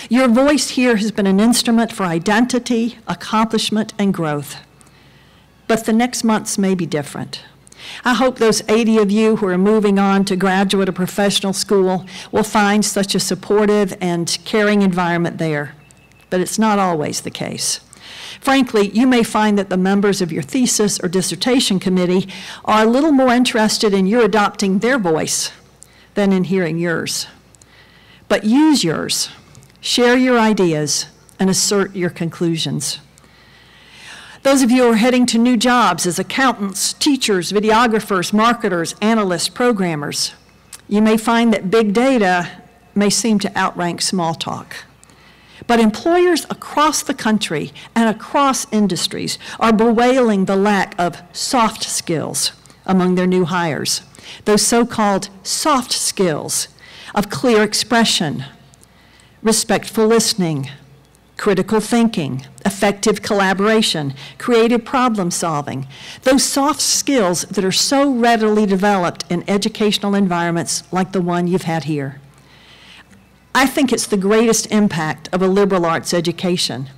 Your voice here has been an instrument for identity, accomplishment, and growth. But the next months may be different. I hope those 80 of you who are moving on to graduate or professional school will find such a supportive and caring environment there. But it's not always the case. Frankly, you may find that the members of your thesis or dissertation committee are a little more interested in your adopting their voice than in hearing yours. But use yours, share your ideas, and assert your conclusions. Those of you who are heading to new jobs as accountants, teachers, videographers, marketers, analysts, programmers, you may find that big data may seem to outrank small talk. But employers across the country and across industries are bewailing the lack of soft skills among their new hires, those so-called soft skills of clear expression, respectful listening, critical thinking, effective collaboration, creative problem solving, those soft skills that are so readily developed in educational environments like the one you've had here. I think it's the greatest impact of a liberal arts education,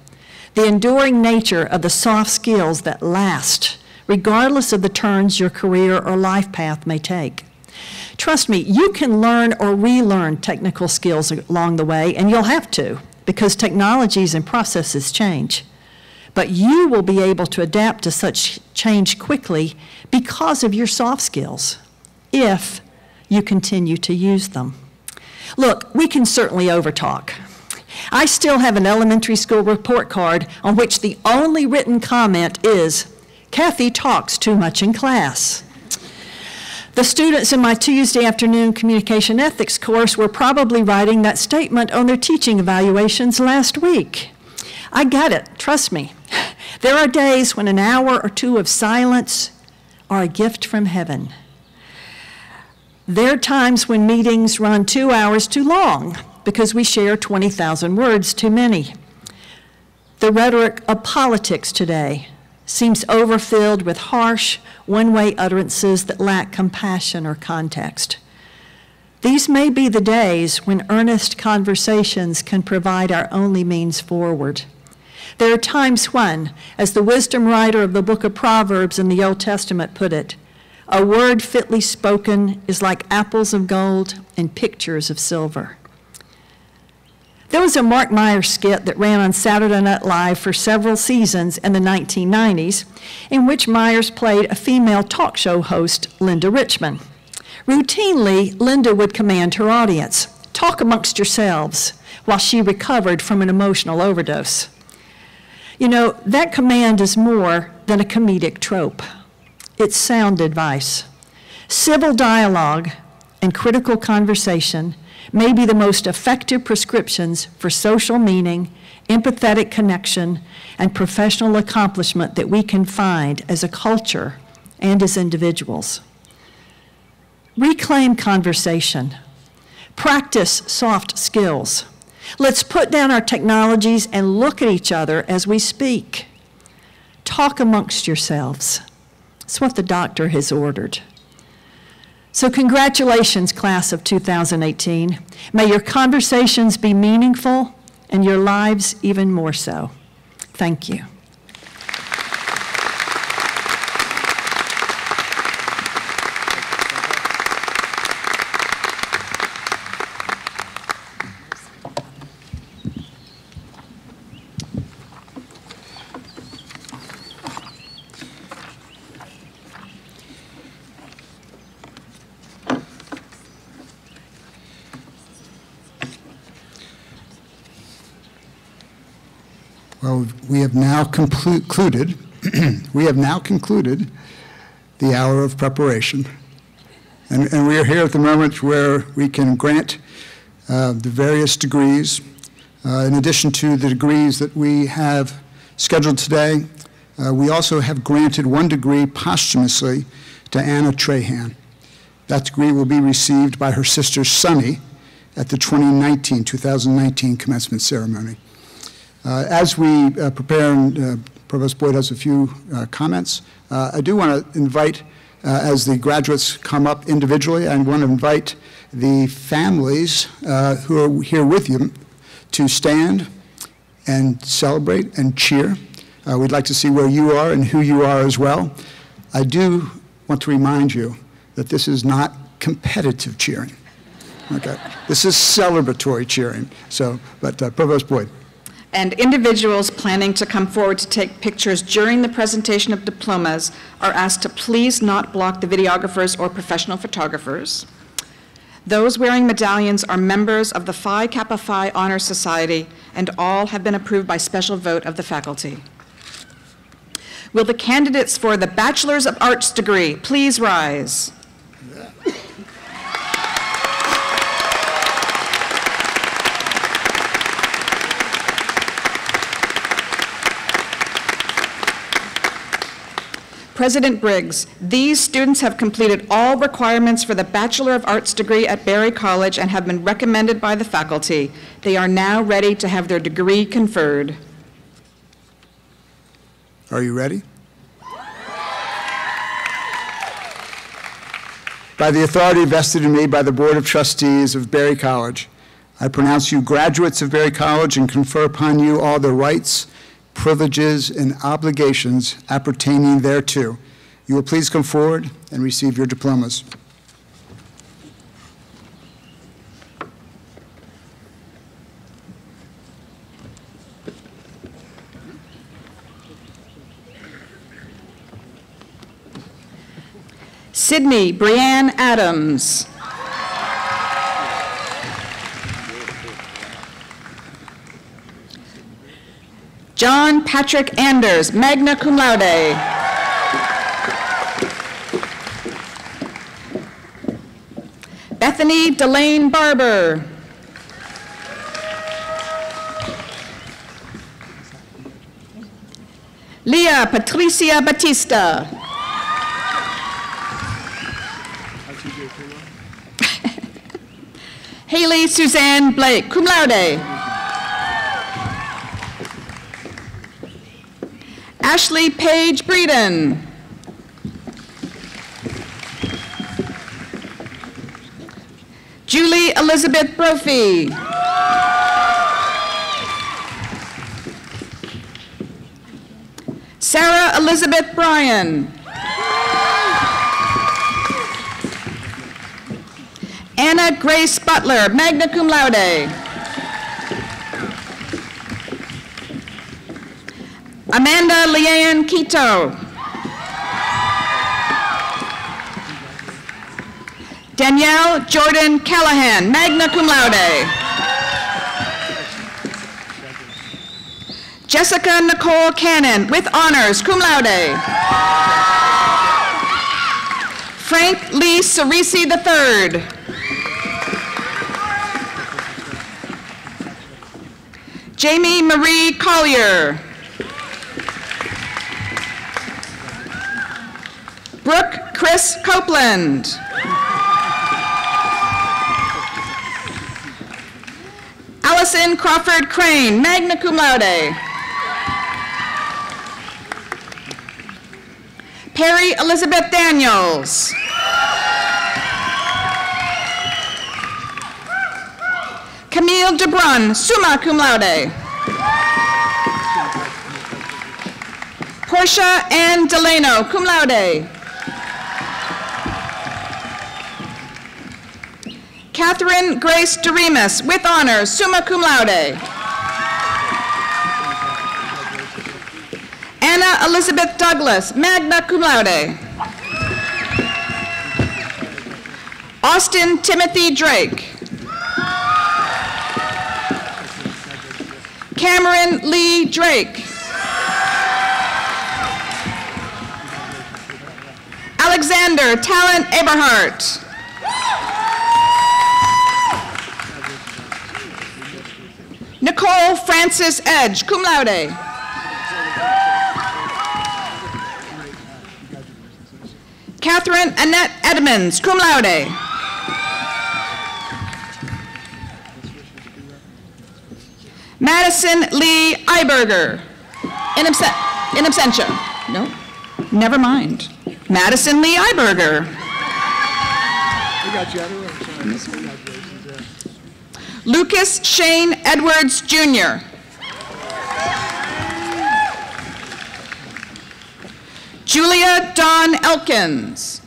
the enduring nature of the soft skills that last, regardless of the turns your career or life path may take. Trust me, you can learn or relearn technical skills along the way, and you'll have to, because technologies and processes change. But you will be able to adapt to such change quickly because of your soft skills, if you continue to use them. Look, we can certainly overtalk. I still have an elementary school report card on which the only written comment is, "Kathy talks too much in class." The students in my Tuesday afternoon communication ethics course were probably writing that statement on their teaching evaluations last week. I get it, trust me. There are days when an hour or two of silence are a gift from heaven. There are times when meetings run 2 hours too long because we share 20,000 words too many. The rhetoric of politics today seems overfilled with harsh, one-way utterances that lack compassion or context. These may be the days when earnest conversations can provide our only means forward. There are times when, as the wisdom writer of the book of Proverbs in the Old Testament put it, a word fitly spoken is like apples of gold and pictures of silver. There was a Mark Myers skit that ran on Saturday Night Live for several seasons in the 1990s, in which Myers played a female talk show host, Linda Richman. Routinely, Linda would command her audience, "Talk amongst yourselves," while she recovered from an emotional overdose. You know, that command is more than a comedic trope. It's sound advice. Civil dialogue and critical conversation may be the most effective prescriptions for social meaning, empathetic connection, and professional accomplishment that we can find as a culture and as individuals. Reclaim conversation. Practice soft skills. Let's put down our technologies and look at each other as we speak. Talk amongst yourselves. It's what the doctor has ordered. So congratulations, class of 2018. May your conversations be meaningful and your lives even more so. Thank you. Well, we have now concluded the hour of preparation. And we are here at the moment where we can grant the various degrees. In addition to the degrees that we have scheduled today, we also have granted one degree posthumously to Anna Trahan. That degree will be received by her sister Sunny at the 2019 commencement ceremony. As we prepare, and Provost Boyd has a few comments, I do want to invite, as the graduates come up individually, I want to invite the families who are here with you to stand and celebrate and cheer. We'd like to see where you are and who you are as well. I do want to remind you that this is not competitive cheering. Okay, this is celebratory cheering. So, but Provost Boyd. And individuals planning to come forward to take pictures during the presentation of diplomas are asked to please not block the videographers or professional photographers. Those wearing medallions are members of the Phi Kappa Phi Honor Society, and all have been approved by special vote of the faculty. Will the candidates for the Bachelor's of Arts degree please rise? President Briggs, these students have completed all requirements for the Bachelor of Arts degree at Barrie College and have been recommended by the faculty. They are now ready to have their degree conferred. Are you ready? By the authority vested in me by the Board of Trustees of Barrie College, I pronounce you graduates of Barrie College and confer upon you all the rights, privileges, and obligations appertaining thereto. You will please come forward and receive your diplomas. Sydney Brianne Adams. John Patrick Anders, magna cum laude. Bethany Delane Barber. Leah Patricia Batista. Haley Suzanne Blake, cum laude. Ashley Paige Breeden. Julie Elizabeth Brophy. Sarah Elizabeth Bryan. Anna Grace Butler, magna cum laude. Amanda Leanne Quito. Danielle Jordan Callahan, magna cum laude. Jessica Nicole Cannon, with honors, cum laude. Frank Lee Cerisi III. Jamie Marie Collier. Brooke Chris Copeland. Allison Crawford Crane, magna cum laude. Perry Elizabeth Daniels. Camille DeBrun, summa cum laude. Portia Ann Delano, cum laude. Catherine Grace DeRemus, with honors, summa cum laude. Anna Elizabeth Douglas, magna cum laude. Austin Timothy Drake. Cameron Lee Drake. Alexander Talent Eberhardt. Nicole Francis Edge, cum laude. Catherine Annette Edmonds, cum laude. Madison Lee Iberger, in absentia. No, never mind. Madison Lee Iberger. Lucas Shane Edwards, Jr. Julia Dawn Elkins,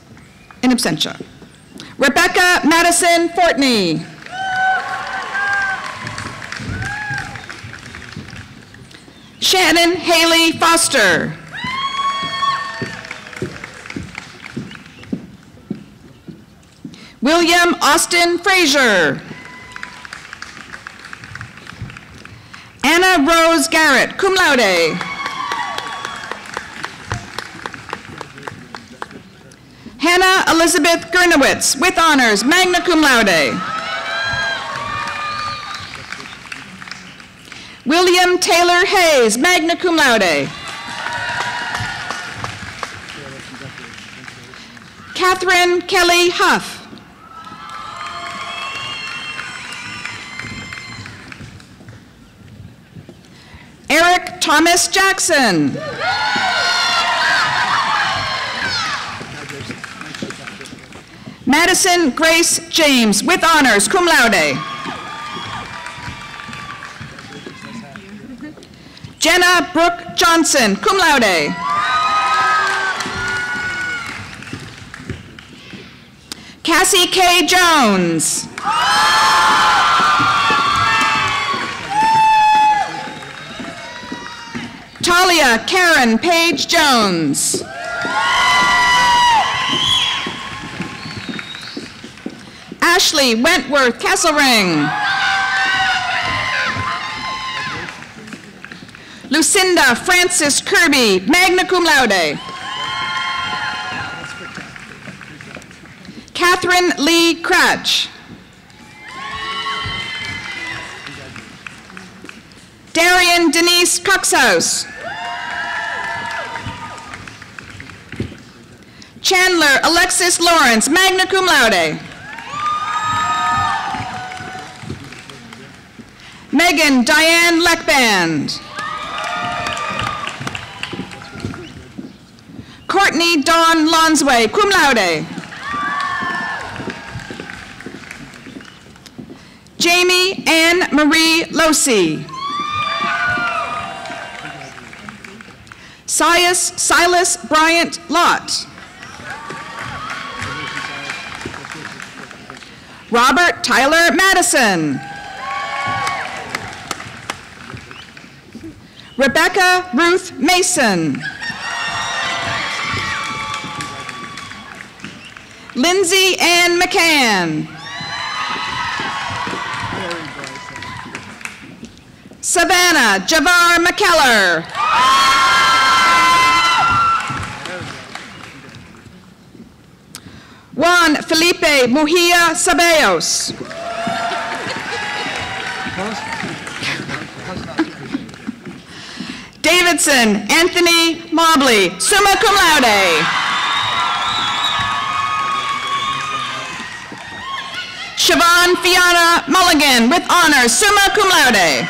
in absentia. Rebecca Madison Fortney. Shannon Haley Foster. William Austin Frazier. Anna Rose Garrett, cum laude. Hannah Elizabeth Gernowitz, with honors, magna cum laude. William Taylor Hayes, magna cum laude. Catherine Kelly Huff. Eric Thomas Jackson. Madison Grace James, with honors, cum laude. Jenna Brooke Johnson, cum laude. Cassie K. Jones. Talia Karen Page Jones. Ashley Wentworth Kesselring. Lucinda Francis Kirby, magna cum laude. Catherine Lee Cratch. Darian Denise Coxhouse. Chandler Alexis Lawrence, magna cum laude. Megan Diane Leckband. Courtney Dawn Lonsway, cum laude. Jamie Ann Marie Losey. Silas Bryant Lott. Robert Tyler Madison. Rebecca Ruth Mason. Lindsay Ann McCann. Savannah Javar McKellar. Juan Felipe Mujia Ceballos. Davidson Anthony Mobley, summa cum laude. Siobhan Fiona Mulligan with honors, summa cum laude.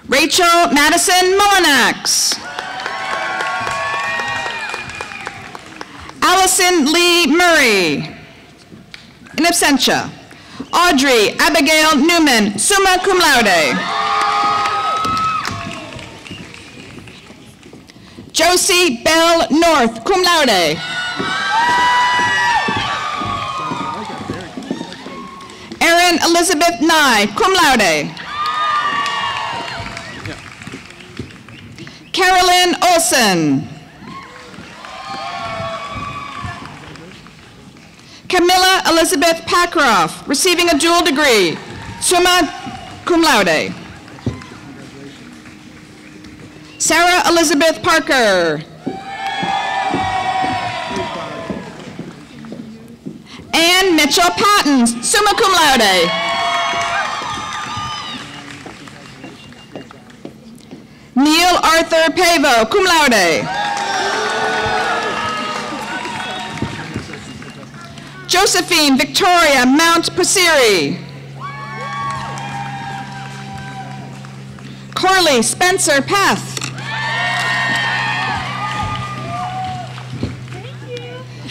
Rachel Madison Mullinax. Allison Lee Murray, in absentia. Audrey Abigail Newman, summa cum laude. Josie Bell North, cum laude. Erin Elizabeth Nye, cum laude. Carolyn Olson. Camilla Elizabeth Packroff, receiving a dual degree, summa cum laude. Sarah Elizabeth Parker. Ann Mitchell Patton, summa cum laude. Neil Arthur Pavo, cum laude. Josephine Victoria Mount Pasiri. Corley Spencer Peth.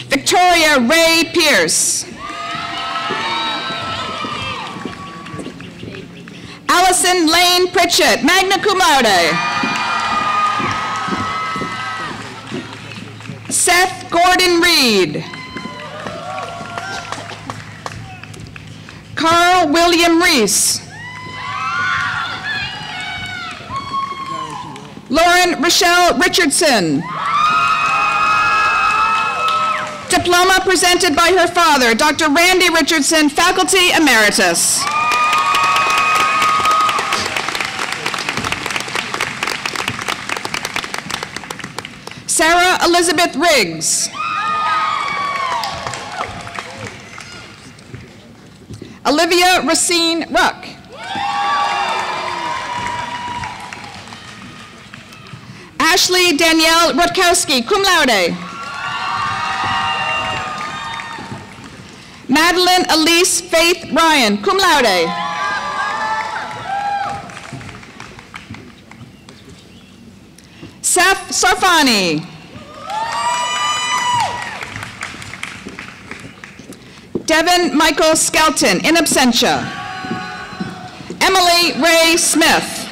Victoria Ray Pierce. Allison Lane Pritchett, magna cum laude. Seth Gordon Reed. Carl William Reese. Lauren Rochelle Richardson. Diploma presented by her father, Dr. Randy Richardson, Faculty Emeritus. Sarah Elizabeth Riggs. Olivia Racine Ruck. Ashley Danielle Rutkowski, cum laude. Madeline Elise Faith Ryan, cum laude. Seth Sarfani. Devin Michael Skelton, in absentia. Emily Ray Smith.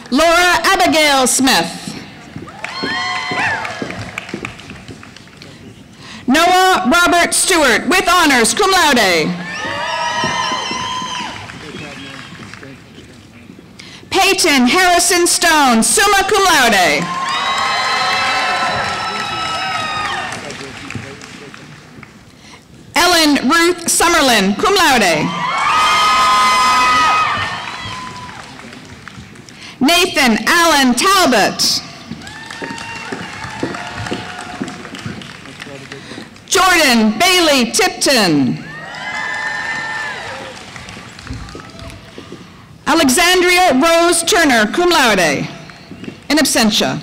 Laura Abigail Smith. Noah Robert Stewart, with honors, cum laude. Peyton Harrison Stone, summa cum laude. Ellen Ruth Summerlin, cum laude. Nathan Allen Talbot. Jordan Bailey Tipton. Alexandria Rose Turner, cum laude, in absentia.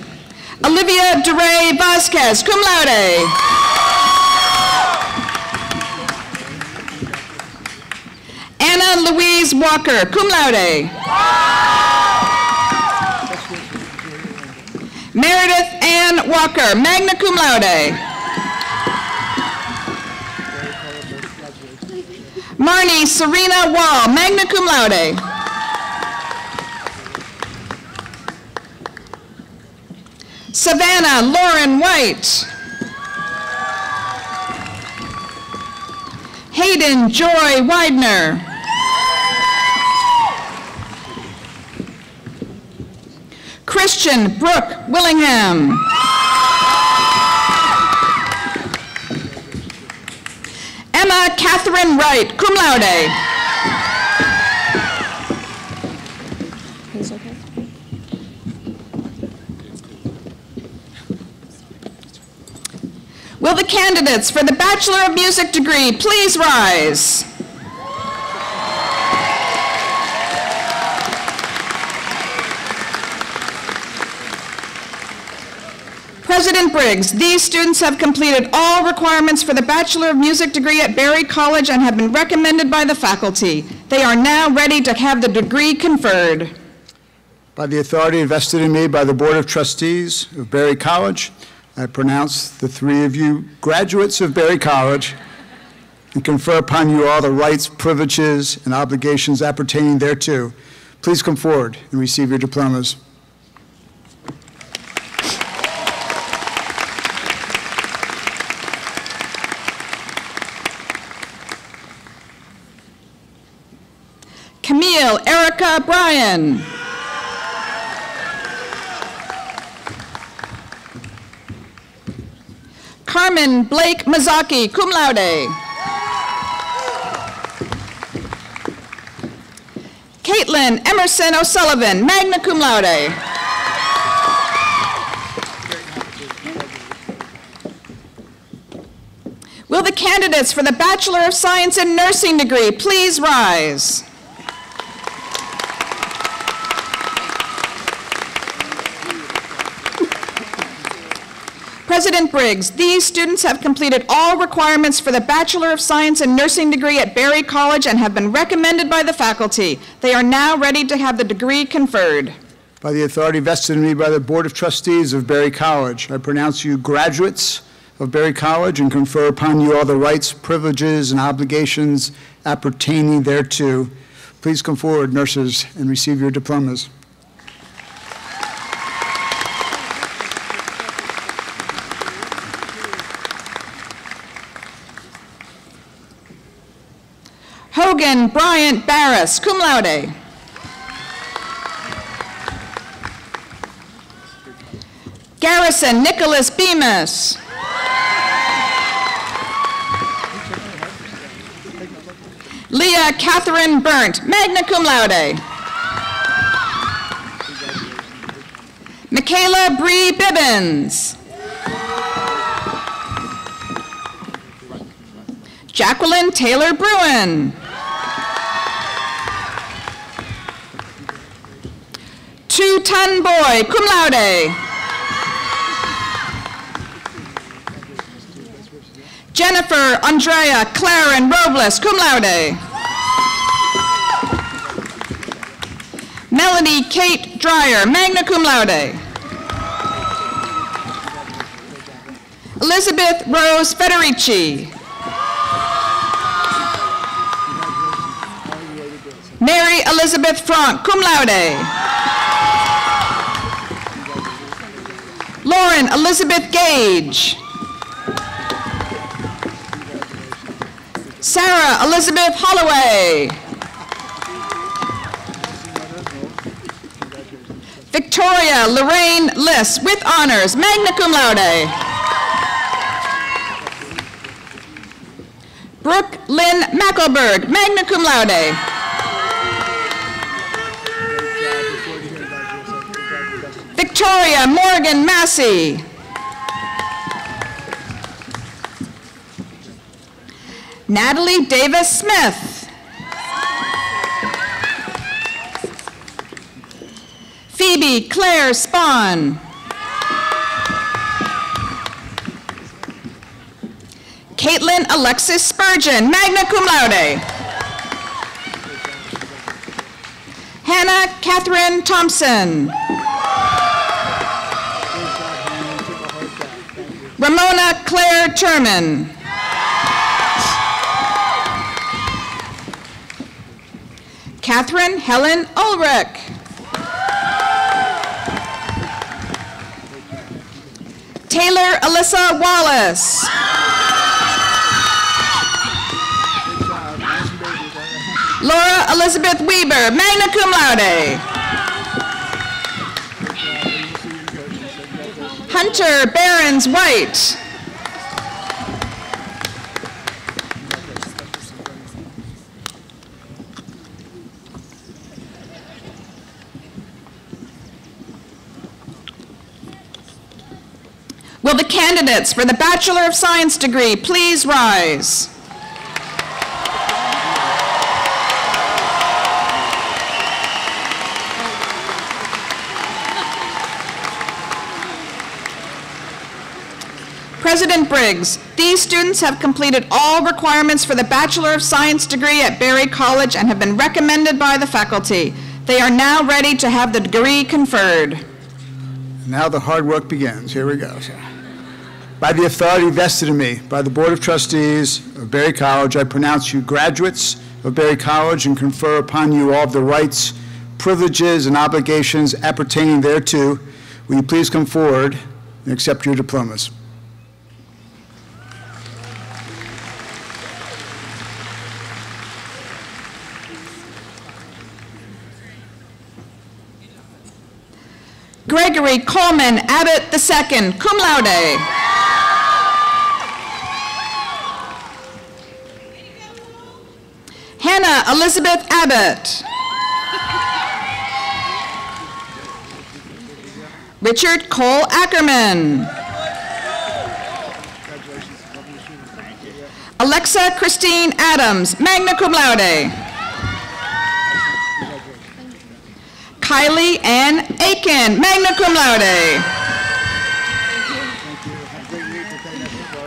Olivia DeRay Vasquez, cum laude. Anna Louise Walker, cum laude. Meredith Ann Walker, magna cum laude. Marnie Serena Wall, magna cum laude. Savannah Lauren White. Hayden Joy Widener. Christian Brooke Willingham. Emma Catherine Wright, cum laude. Will the candidates for the Bachelor of Music degree please rise? President Briggs, these students have completed all requirements for the Bachelor of Music degree at Barrie College and have been recommended by the faculty. They are now ready to have the degree conferred. By the authority invested in me by the Board of Trustees of Barrie College, I pronounce the three of you graduates of Barrie College and confer upon you all the rights, privileges, and obligations appertaining thereto. Please come forward and receive your diplomas. Camille Erica Bryan. Carmen Blake Mazaki, cum laude. Caitlin Emerson O'Sullivan, magna cum laude. Will the candidates for the Bachelor of Science in Nursing degree please rise? President Briggs, these students have completed all requirements for the Bachelor of Science in Nursing degree at Barrie College and have been recommended by the faculty. They are now ready to have the degree conferred. By the authority vested in me by the Board of Trustees of Barrie College, I pronounce you graduates of Barrie College and confer upon you all the rights, privileges, and obligations appertaining thereto. Please come forward, nurses, and receive your diplomas. Hogan Bryant Barris, cum laude. Garrison Nicholas Bemis. Leah Catherine Burnt, magna cum laude. Michaela Bree Bibbins. Jacqueline Taylor Bruin. Two-ton boy, cum laude. Jennifer Andrea Claren Robles, cum laude. Melanie Kate Dreyer, magna cum laude. Elizabeth Rose Federici. Mary Elizabeth Frank, cum laude. Lauren Elizabeth Gage. Sarah Elizabeth Holloway. Victoria Lorraine Liss, with honors, magna cum laude. Brooke Lynn Mackelberg, magna cum laude. Victoria Morgan Massey. Natalie Davis Smith. Phoebe Claire Spahn. Caitlin Alexis Spurgeon, magna cum laude. Hannah Catherine Thompson. Ramona Claire Turman. Catherine Helen Ulrich. Taylor Alyssa Wallace. Laura Elizabeth Weber, magna cum laude. Hunter Behrens White. Will the candidates for the Bachelor of Science degree please rise? President Briggs, these students have completed all requirements for the Bachelor of Science degree at Barrie College and have been recommended by the faculty. They are now ready to have the degree conferred. Now the hard work begins. Here we go. By the authority vested in me by the Board of Trustees of Barrie College, I pronounce you graduates of Barrie College and confer upon you all of the rights, privileges, and obligations appertaining thereto. Will you please come forward and accept your diplomas? Gregory Coleman Abbott II, cum laude. Hannah Elizabeth Abbott. Richard Cole Ackerman. Alexa Christine Adams, magna cum laude. Kylie Ann Aiken, magna cum laude.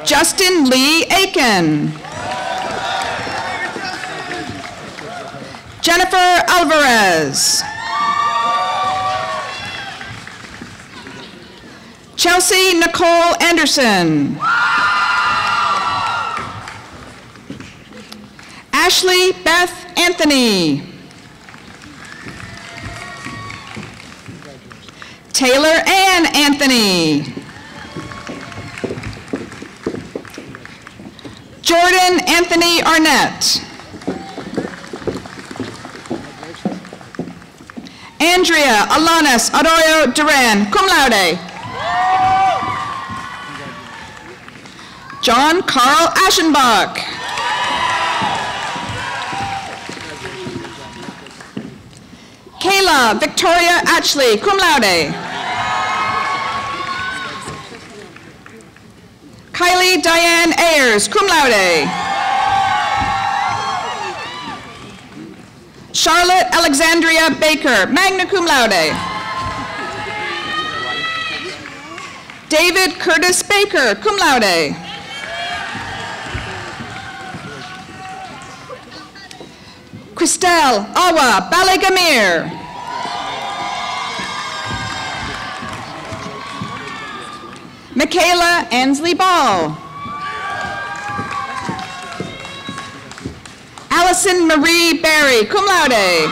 Justin Lee Aiken. Jennifer Alvarez. Chelsea Nicole Anderson. Ashley Beth Anthony. Taylor Ann Anthony. Jordan Anthony Arnett. Andrea Alanis Arroyo Duran, cum laude. John Carl Aschenbach. Kayla Victoria Atchley, cum laude. Kylie Diane Ayers, cum laude. Charlotte Alexandria Baker, magna cum laude. David Curtis Baker, cum laude. Christelle Awa Balagamir. Michaela Ansley Ball. Allison Marie Barrie, cum laude.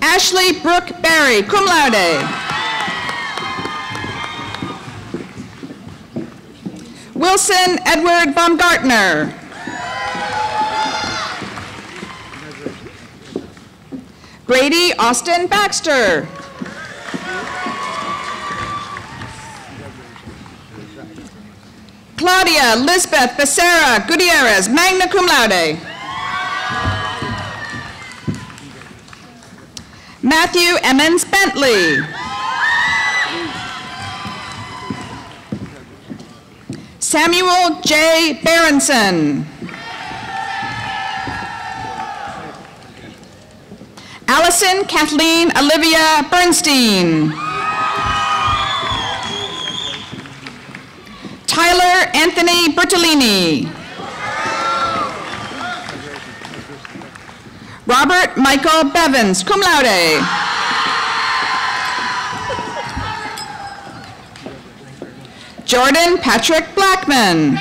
Ashley Brooke Barrie, cum laude. Wilson Edward Baumgartner. Brady Austin Baxter. Claudia Lisbeth Becerra Gutierrez, magna cum laude. Matthew Emmons Bentley. Samuel J. Berenson. Allison Kathleen Olivia Bernstein. Tyler Anthony Bertolini. Robert Michael Bevins, cum laude. Jordan Patrick Blackman.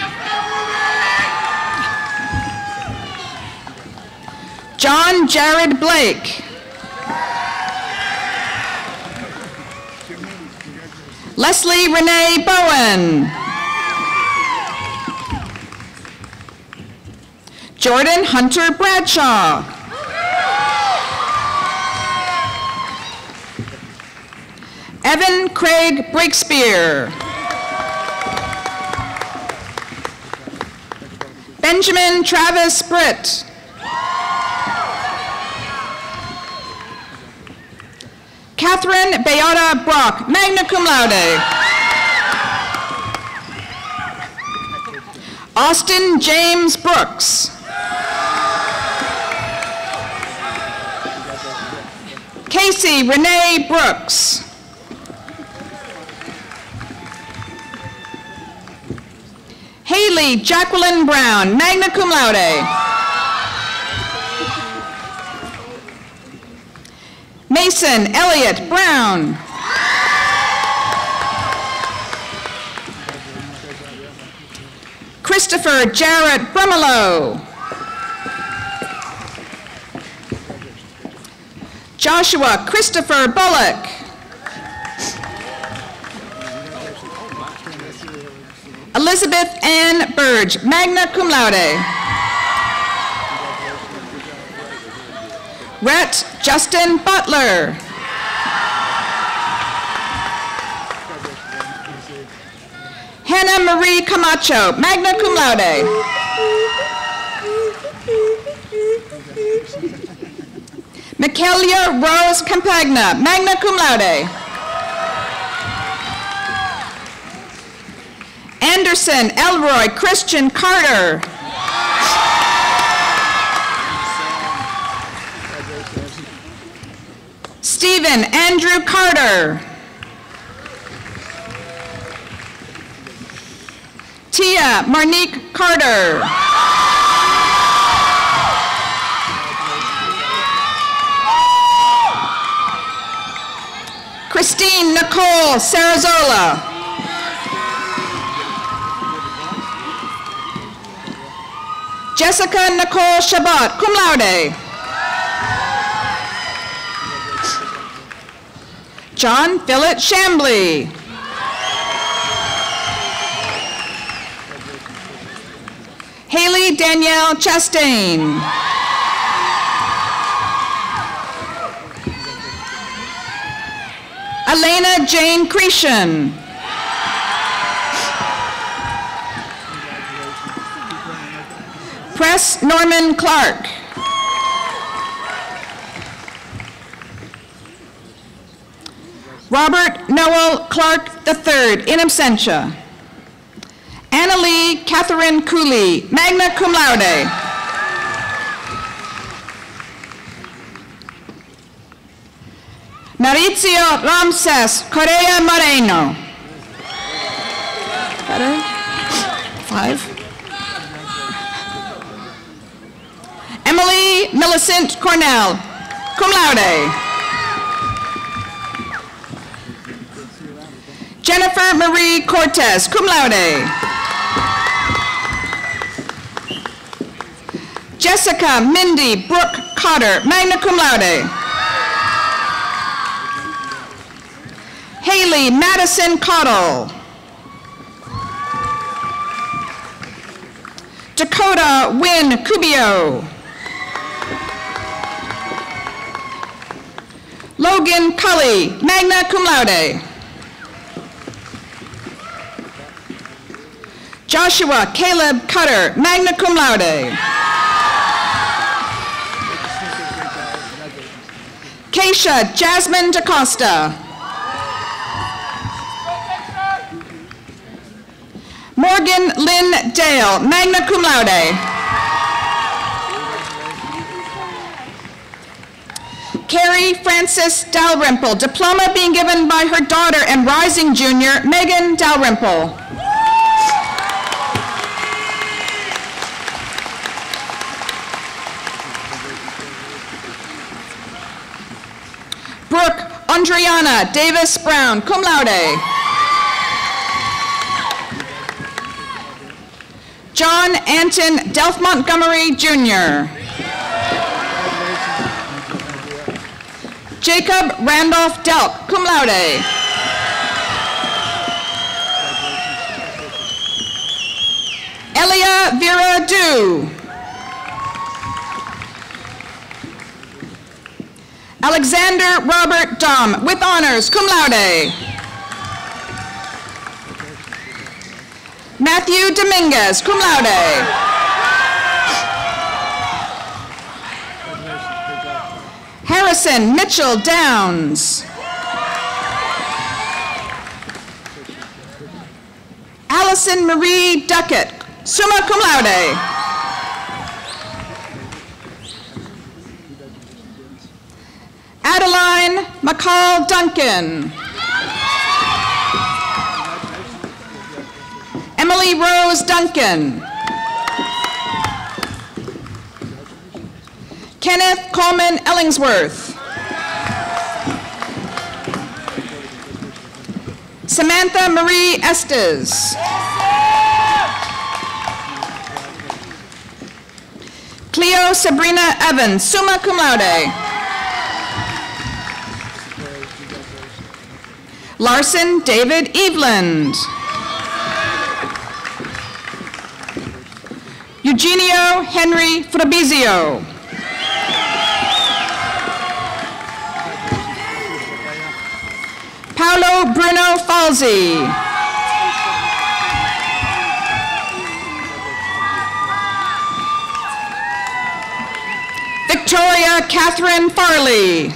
John Jared Blake. Leslie Renee Bowen. Jordan Hunter Bradshaw. Evan Craig Breakspear. Benjamin Travis Britt. Catherine Beata Brock, magna cum laude. Austin James Brooks. Casey Renee Brooks. Haley Jacqueline Brown, magna cum laude. Mason Elliott Brown. Christopher Jarrett Brumelo. Joshua Christopher Bullock. Elizabeth Ann Burge, magna cum laude. Rhett Justin Butler. Hannah Marie Camacho, magna cum laude. Michaelia Rose Campagna, magna cum laude. Anderson Elroy Christian Carter. Stephen Andrew Carter. Tia Marnique Carter. Christine Nicole Sarazola. Jessica Nicole Shabbat, cum laude. John Philip Chambly. Haley Danielle Chastain. Elena Jane Cretion. Press Norman Clark. Robert Noel Clark III, in absentia. Annalee Catherine Cooley, magna cum laude. Mauricio Ramses Correa Moreno. Better? 5. Emily Millicent Cornell, cum laude. Jennifer Marie Cortez, cum laude. Jessica Mindy Brooke Cotter, magna cum laude. Haley Madison Cottle. Dakota Wynn Cubio. Logan Cully, magna cum laude. Joshua Caleb Cutter, magna cum laude. Keisha Jasmine DaCosta. Morgan Lynn Dale, magna cum laude. Carrie Frances Dalrymple, diploma being given by her daughter and rising junior, Megan Dalrymple. Brooke Andriana Davis Brown, cum laude. John Anton Delph Montgomery, Jr. Jacob Randolph Delk, cum laude. Elia Vera Du. Alexander Robert Dom, with honors, cum laude. Matthew Dominguez, cum laude. Harrison Mitchell Downs. Allison Marie Duckett, summa cum laude. Adeline McCall Duncan. Emily Rose Duncan. Kenneth Coleman Ellingsworth. Samantha Marie Estes. Cleo Sabrina Evans, summa cum laude. Larson David Eveland. Eugenio Henry Frabizio. Paolo Bruno Falzi. Victoria Catherine Farley.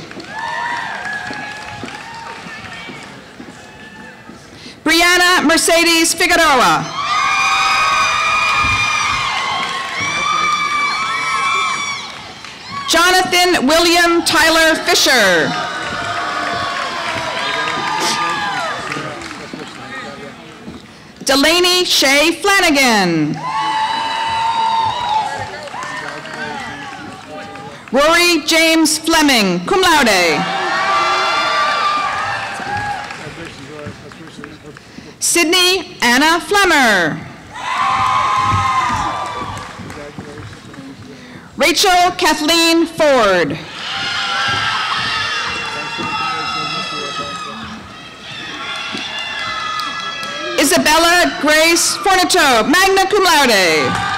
Brianna Mercedes Figueroa. Jonathan William Tyler Fisher. Delaney Shea Flanagan. Rory James Fleming, cum laude. Sydney Anna Flemmer. Rachel Kathleen Ford. Isabella Grace Fornito, magna cum laude.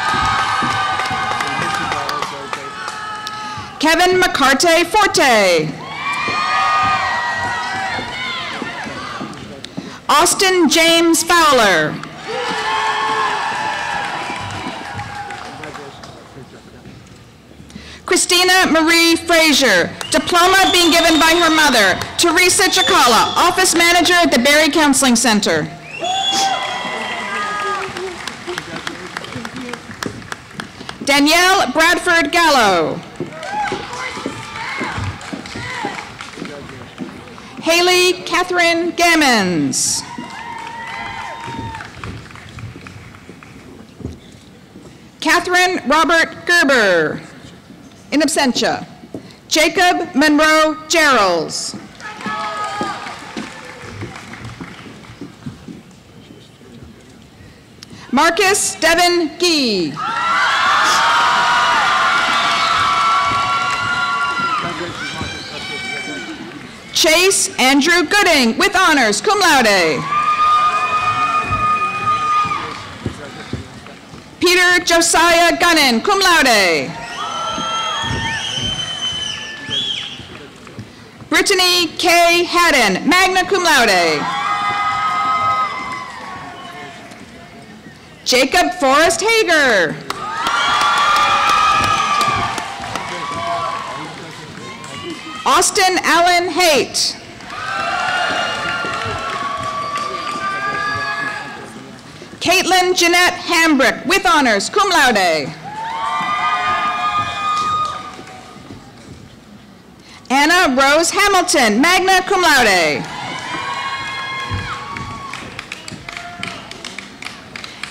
Kevin McCartey Forte. Austin James Fowler. Christina Marie Frazier, diploma being given by her mother. Teresa Chakala, office manager at the Barrie Counseling Center. Danielle Bradford Gallo. Haley Catherine Gammons. Catherine Robert Gerber, in absentia. Jacob Monroe Geralds. Marcus Devin Gee. Chase Andrew Gooding, with honors, cum laude. Peter Josiah Gunnan, cum laude. Brittany K. Haddon, magna cum laude. Jacob Forrest Hager. Austin Allen Haight. Caitlin Jeanette Hambrick, with honors, cum laude. Anna Rose Hamilton, magna cum laude.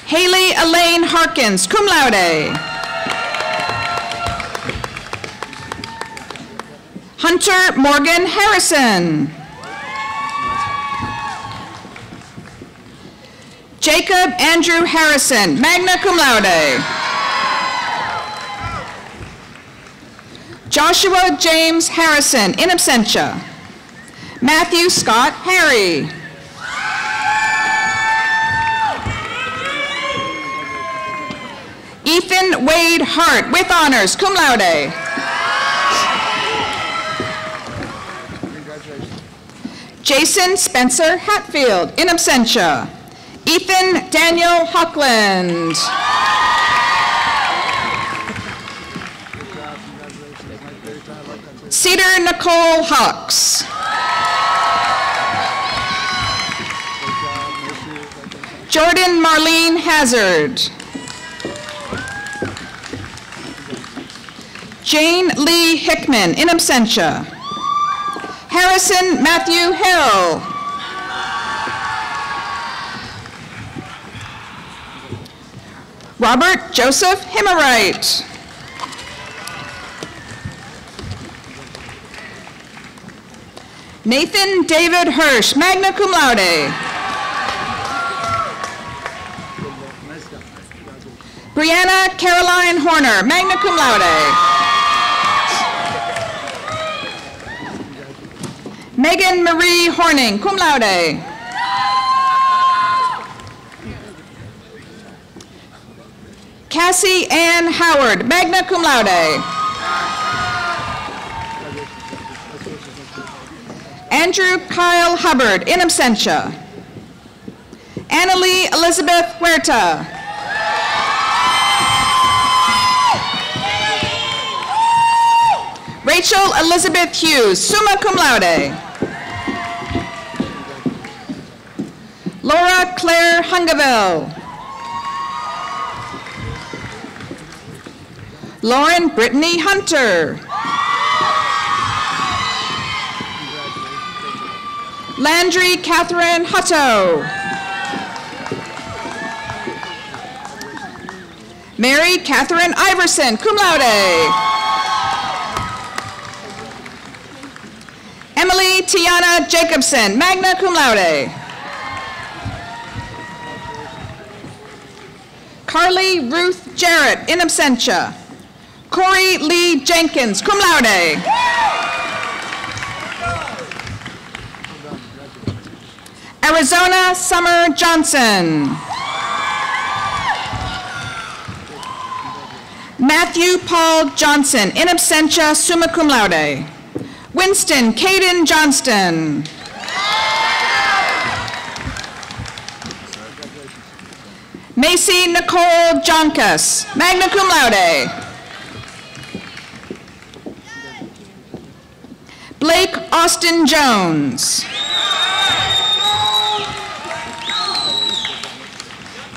Haley Elaine Harkins, cum laude. Hunter Morgan Harrison. Jacob Andrew Harrison, magna cum laude. Joshua James Harrison, in absentia. Matthew Scott Harry. Ethan Wade Hart, with honors, cum laude. Jason Spencer Hatfield, in absentia. Ethan Daniel Huckland. Cedar Nicole Hawks. Jordan Marlene Hazard. Jane Lee Hickman, in absentia. Harrison Matthew Hill. Robert Joseph Himmerite. Nathan David Hirsch, magna cum laude. Brianna Caroline Horner, magna cum laude. Megan Marie Horning, cum laude. Cassie Ann Howard, magna cum laude. Andrew Kyle Hubbard, in absentia. Annalie Elizabeth Huerta. Rachel Elizabeth Hughes, summa cum laude. Laura Claire Hungaville. Lauren Brittany Hunter. Landry Catherine Hutto. Mary Catherine Iverson, cum laude. Emily Tiana Jacobson, magna cum laude. Carly Ruth Jarrett, in absentia. Corey Lee Jenkins, cum laude. Arizona Summer Johnson. Matthew Paul Johnson, in absentia, summa cum laude. Winston Caden Johnston. Macy Nicole Jonkus, magna cum laude. Blake Austin Jones.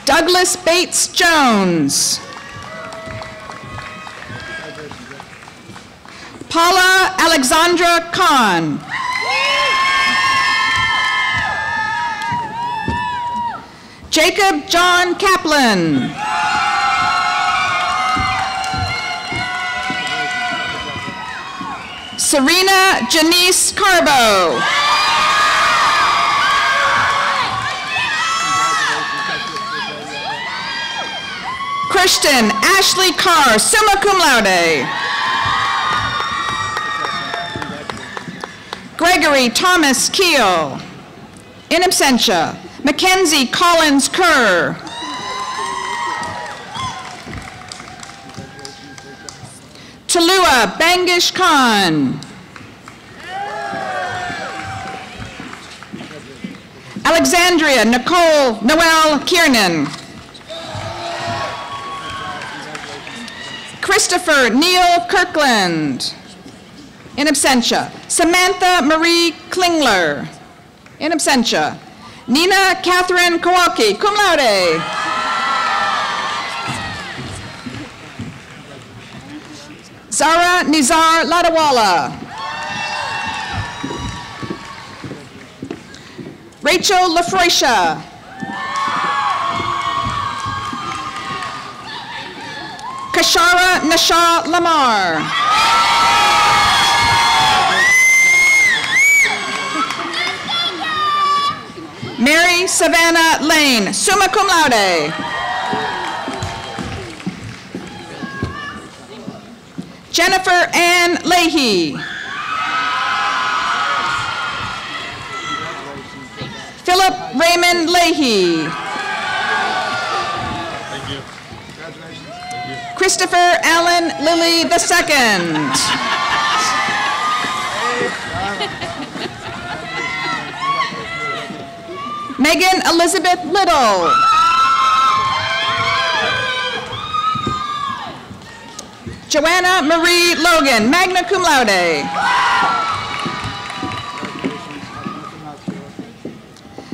Douglas Bates Jones. Paula Alexandra Kahn. Jacob John Kaplan. Serena Janice Carbo. Christian Ashley Carr, summa cum laude. Gregory Thomas Keel, in absentia. Mackenzie Collins Kerr. Talua Bangish Khan. Alexandria Nicole Noel Kiernan. Christopher Neil Kirkland, in absentia. Samantha Marie Klingler, in absentia. Nina Catherine Kowalki, cum laude. Zara Nizar Ladawala. Rachel Lafreisha. Kashara Nasha Lamar. Mary Savannah Lane, summa cum laude. Jennifer Ann Leahy. Philip Raymond Leahy. Christopher Allen Lilly II. Megan Elizabeth Little. Joanna Marie Logan, magna cum laude.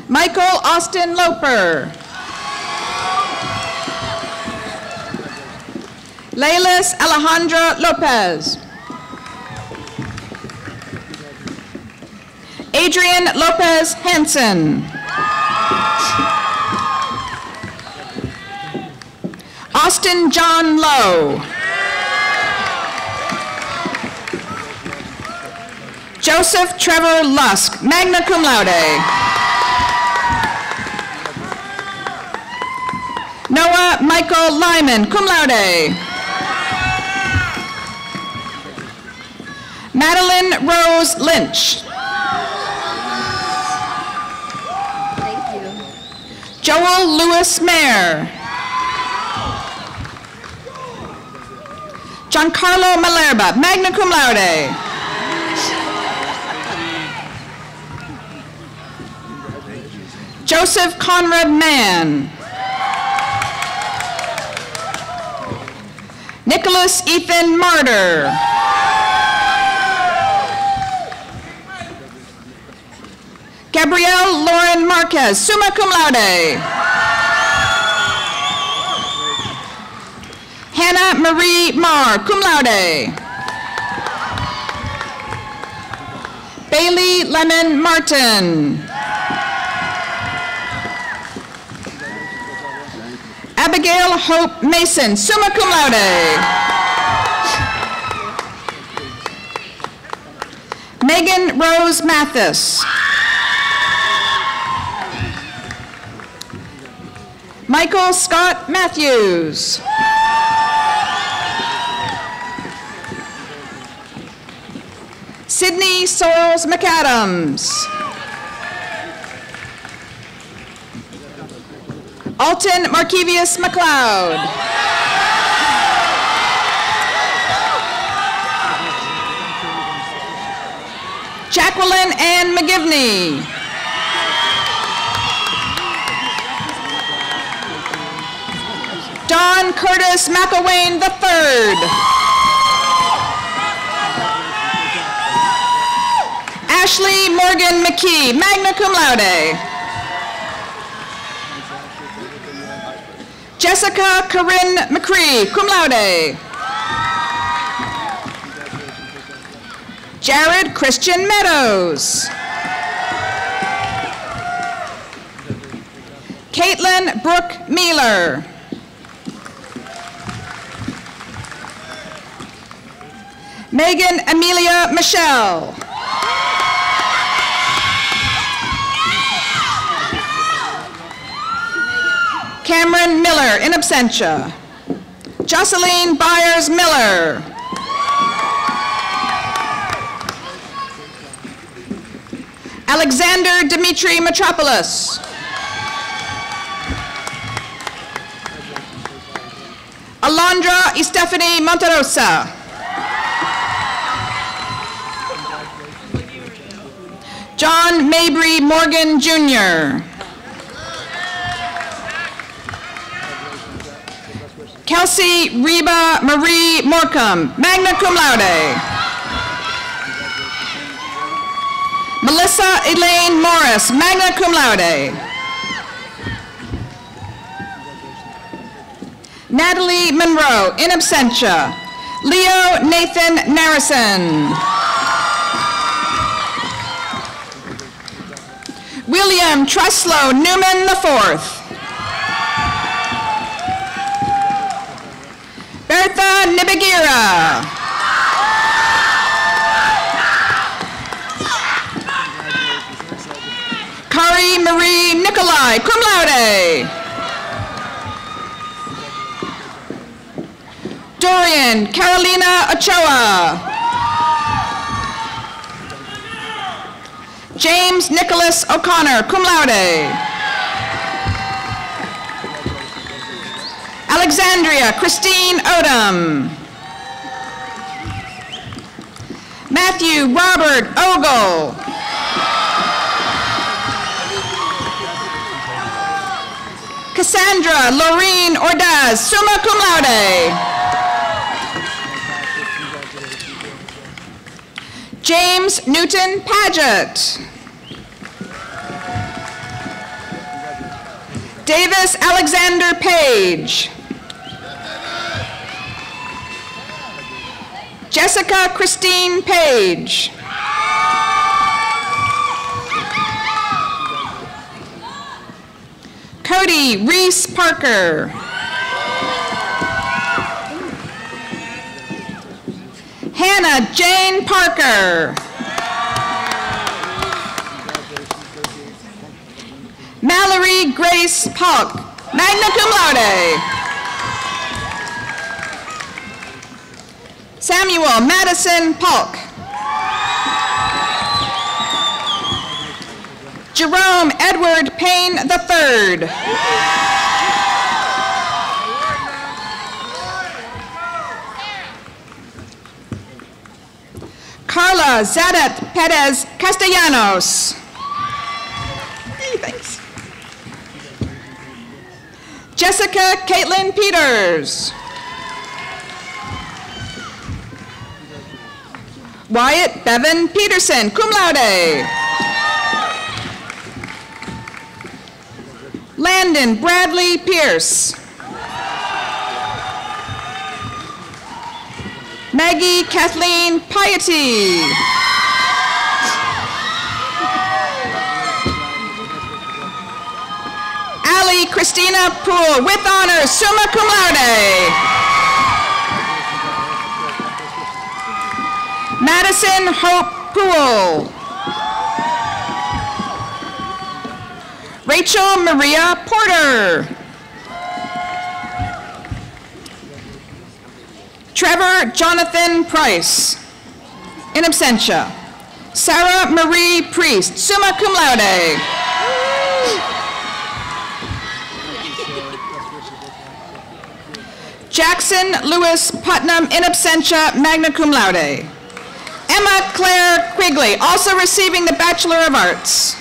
Michael Austin Loper. Leilis Alejandra Lopez. Adrian Lopez Hansen. Austin John Lowe. Joseph Trevor Lusk, magna cum laude. Noah Michael Lyman, cum laude. Madeline Rose Lynch. Thank you. Joel Lewis Mayer. Giancarlo Malerba, magna cum laude. Joseph Conrad Mann. Nicholas Ethan Martyr. Gabrielle Lauren Marquez, summa cum laude. Hannah Marie Marr, cum laude. Bailey Lemon Martin. Abigail Hope Mason, summa cum laude. Megan Rose Mathis. Michael Scott Matthews. Sydney Sorrells McAdams. Alton Markevius McLeod. Jacqueline Ann McGivney. Don Curtis McElwain III. Ashley Morgan McKee, magna cum laude. Jessica Corinne McCree, cum laude. Jared Christian Meadows. Caitlin Brooke Mealer. Megan Amelia Michelle. Cameron Miller, in absentia. Jocelyn Byers Miller. Alexander Dimitri Metropoulos. Alondra Estefany Monterosa. John Mabry Morgan, Jr. Kelsey Reba Marie Morcom, magna cum laude. Melissa Elaine Morris, magna cum laude. Natalie Monroe, in absentia. Leo Nathan Narrison. William Treslow Newman IV. Bertha Nibagira. Kari Marie Nicolai, cum laude. Dorian Carolina Ochoa. James Nicholas O'Connor, cum laude. Alexandria Christine Odom. Matthew Robert Ogle. Cassandra Laureen Ordaz, summa cum laude. James Newton Paget. Davis Alexander Page. Jessica Christine Page. Cody Reese Parker. Hannah Jane Parker. Mallory Grace Polk, magna cum laude. Samuel Madison Polk. Jerome Edward Payne III. Carla Zadet Perez Castellanos. Thanks. Jessica Caitlin Peters. Wyatt Bevan Peterson, cum laude. Landon Bradley Pierce. Maggie Kathleen Piety. Ali Christina Poole, with honors, summa cum laude. Madison Hope Poole. Rachel Maria Porter. Trevor Jonathan Price, in absentia. Sarah Marie Priest, summa cum laude. Jackson Lewis Putnam, in absentia, magna cum laude. Emma Claire Quigley, also receiving the Bachelor of Arts.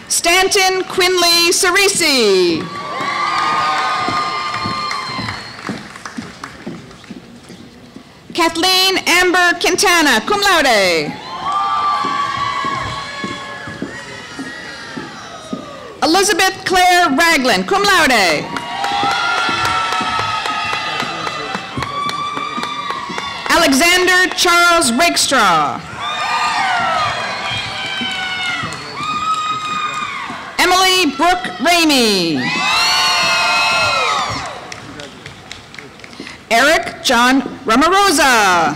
Stanton Quinley Cerisi. Kathleen Amber Quintana, cum laude. Elizabeth Claire Ragland, cum laude. Alexander Charles Rakestraw. Emily Brooke Ramey. Eric John Ramarosa.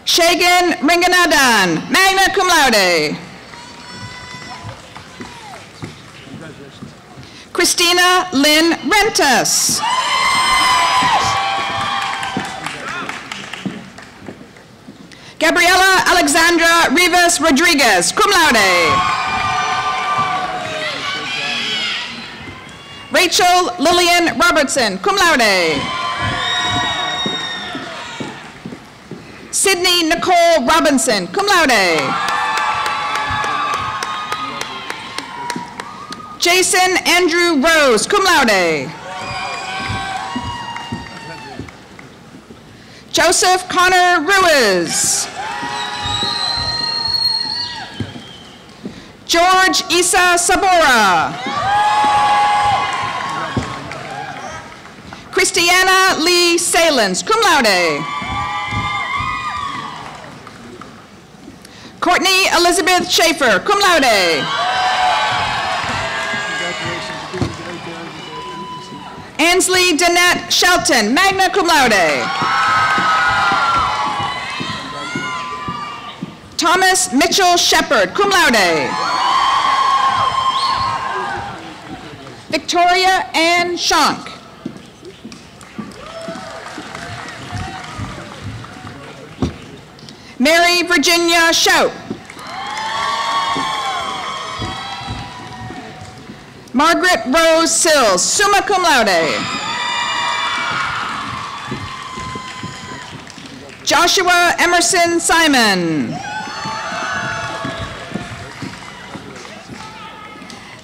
Shagan Ringanadan, magna cum laude. Christina Lynn Rentas. Gabriela Alexandra Rivas Rodriguez, cum laude. Rachel Lillian Robertson, cum laude. Sydney Nicole Robinson, cum laude. Jason Andrew Rose, cum laude. Joseph Connor Ruiz. George Isa Sabora. Christiana Lee Salins, cum laude. Courtney Elizabeth Schaefer, cum laude. Ansley Danette Shelton, magna cum laude. Thomas Mitchell Shepard, cum laude. Victoria Ann Schonk. Mary Virginia Shout. Margaret Rose Sills, summa cum laude. Joshua Emerson Simon.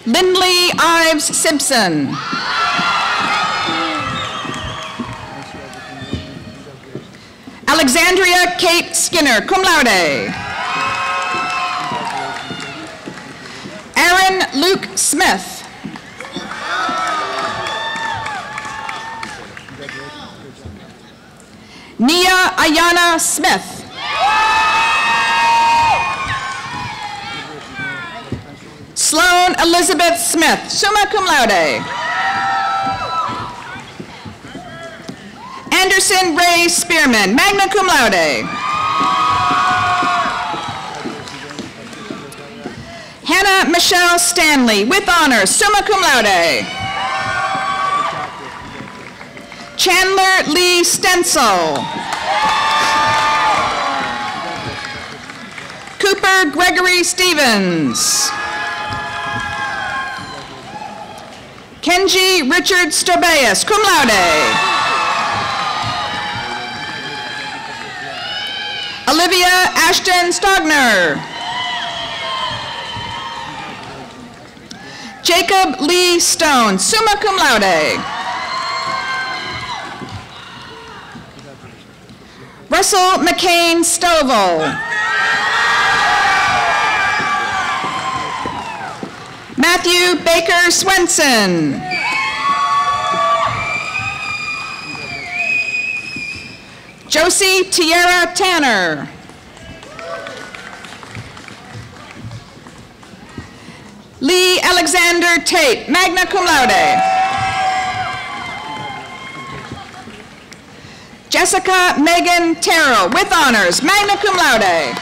Lindley Ives Simpson. Alexandria Kate Skinner, cum laude. Aaron Luke Smith. Nia Ayana Smith. Sloane Elizabeth Smith, summa cum laude. Anderson Ray Spearman, magna cum laude. Hannah Michelle Stanley, with honors, summa cum laude. Chandler Lee Stencil. Cooper Gregory Stevens. Kenji Richard Stobaeus, cum laude. Olivia Ashton Stogner. Jacob Lee Stone, summa cum laude. Russell McCain Stovall. Matthew Baker Swenson. Josie Tierra Tanner. Lee Alexander Tate, magna cum laude. Jessica Megan Terrell, with honors, magna cum laude.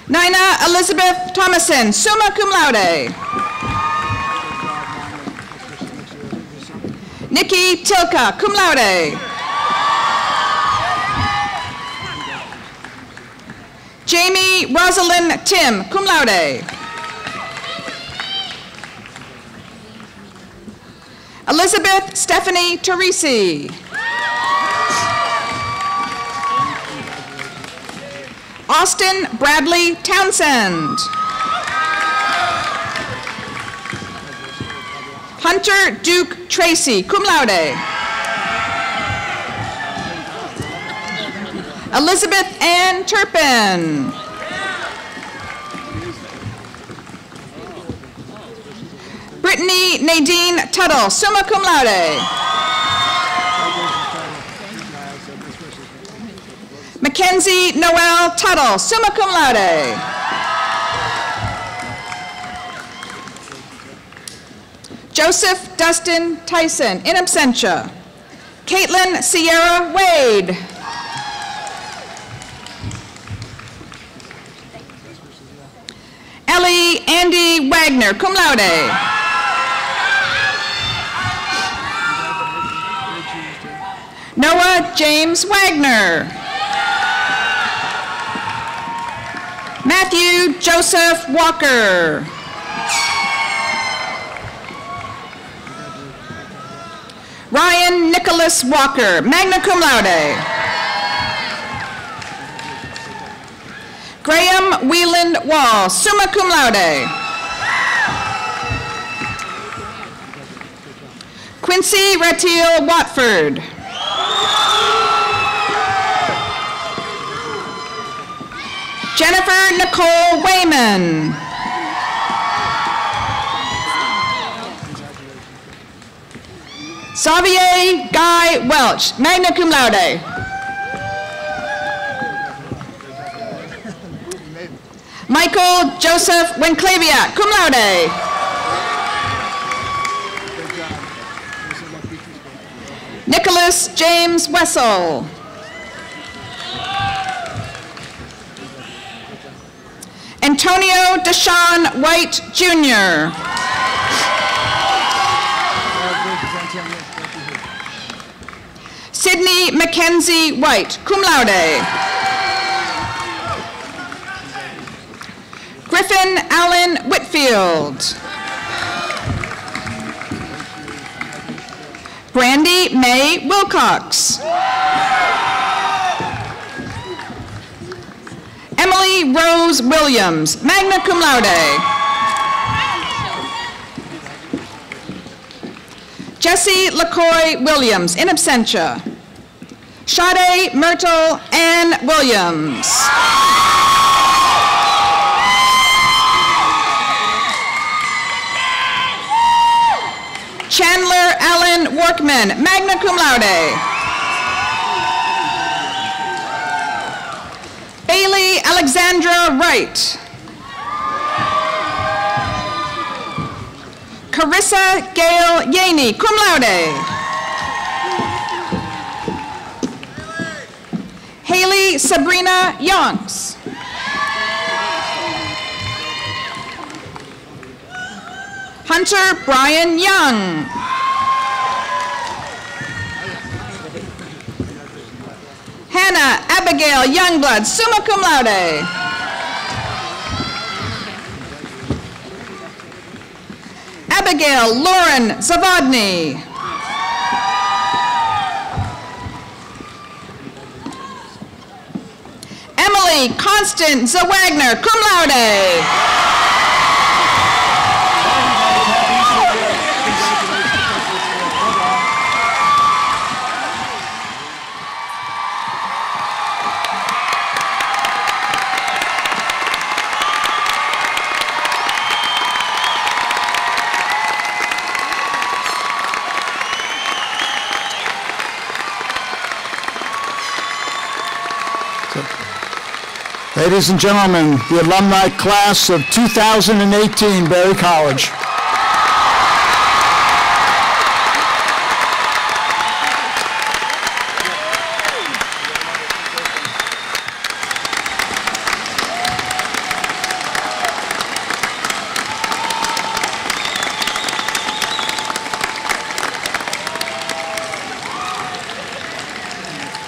Nina Elizabeth Thomason, summa cum laude. Nikki Tilka, cum laude. Jamie Rosalind Tim, cum laude. Elizabeth Stephanie Teresi. Austin Bradley Townsend. Hunter Duke Tracy, cum laude. Elizabeth Ann Turpin. Brittany Nadine Tuttle, summa cum laude. Mackenzie Noel Tuttle, summa cum laude. Joseph Dustin Tyson, in absentia. Caitlin Sierra Wade. Ellie Andy Wagner, cum laude. Noah James Wagner. Matthew Joseph Walker. Ryan Nicholas Walker, magna cum laude. Graham Wieland Wall, summa cum laude. Quincy Ratiel Watford. Jennifer Nicole Wayman. Xavier Guy Welch, magna cum laude. Michael Joseph Winclavia, cum laude. Nicholas James Wessel. Antonio Deshaun White, Jr. Sydney Mackenzie White, cum laude. Griffin Allen Whitfield. Brandy May Wilcox. Emily Rose Williams, magna cum laude. Jesse LaCoy Williams, in absentia. Sade Myrtle Ann Williams. Chandler Allen Workman, magna cum laude. Bailey Alexandra Wright. Carissa Gail Yaney, cum laude. Haley Sabrina Yonks. Hunter Brian Young. Hannah Abigail Youngblood, summa cum laude. Abigail Lauren Zavodny. Emily Constance Zawagner, cum laude. Ladies and gentlemen, the alumni class of 2018, Barrie College.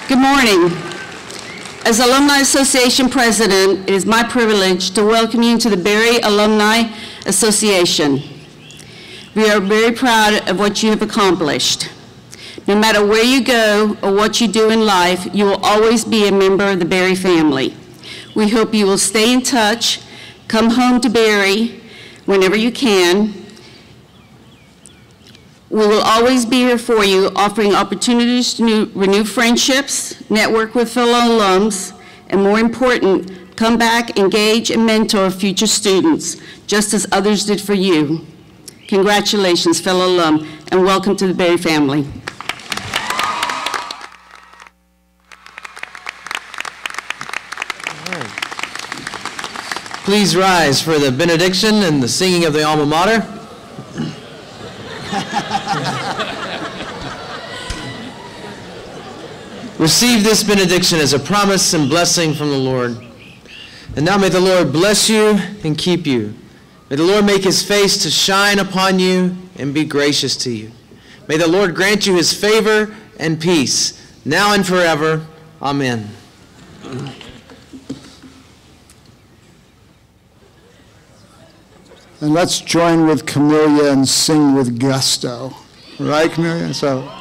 Good morning. As Alumni Association President, it is my privilege to welcome you to the Barrie Alumni Association. We are very proud of what you have accomplished. No matter where you go or what you do in life, you will always be a member of the Barrie family. We hope you will stay in touch, come home to Barrie whenever you can. We will always be here for you, offering opportunities to renew friendships, network with fellow alums, and more important, come back, engage, and mentor future students, just as others did for you. Congratulations, fellow alum, and welcome to the Barrie family. Please rise for the benediction and the singing of the Alma Mater. Receive this benediction as a promise and blessing from the Lord. And now may the Lord bless you and keep you. May the Lord make his face to shine upon you and be gracious to you. May the Lord grant you his favor and peace, now and forever. Amen. And let's join with Camellia and sing with gusto. Right, Camellia? So.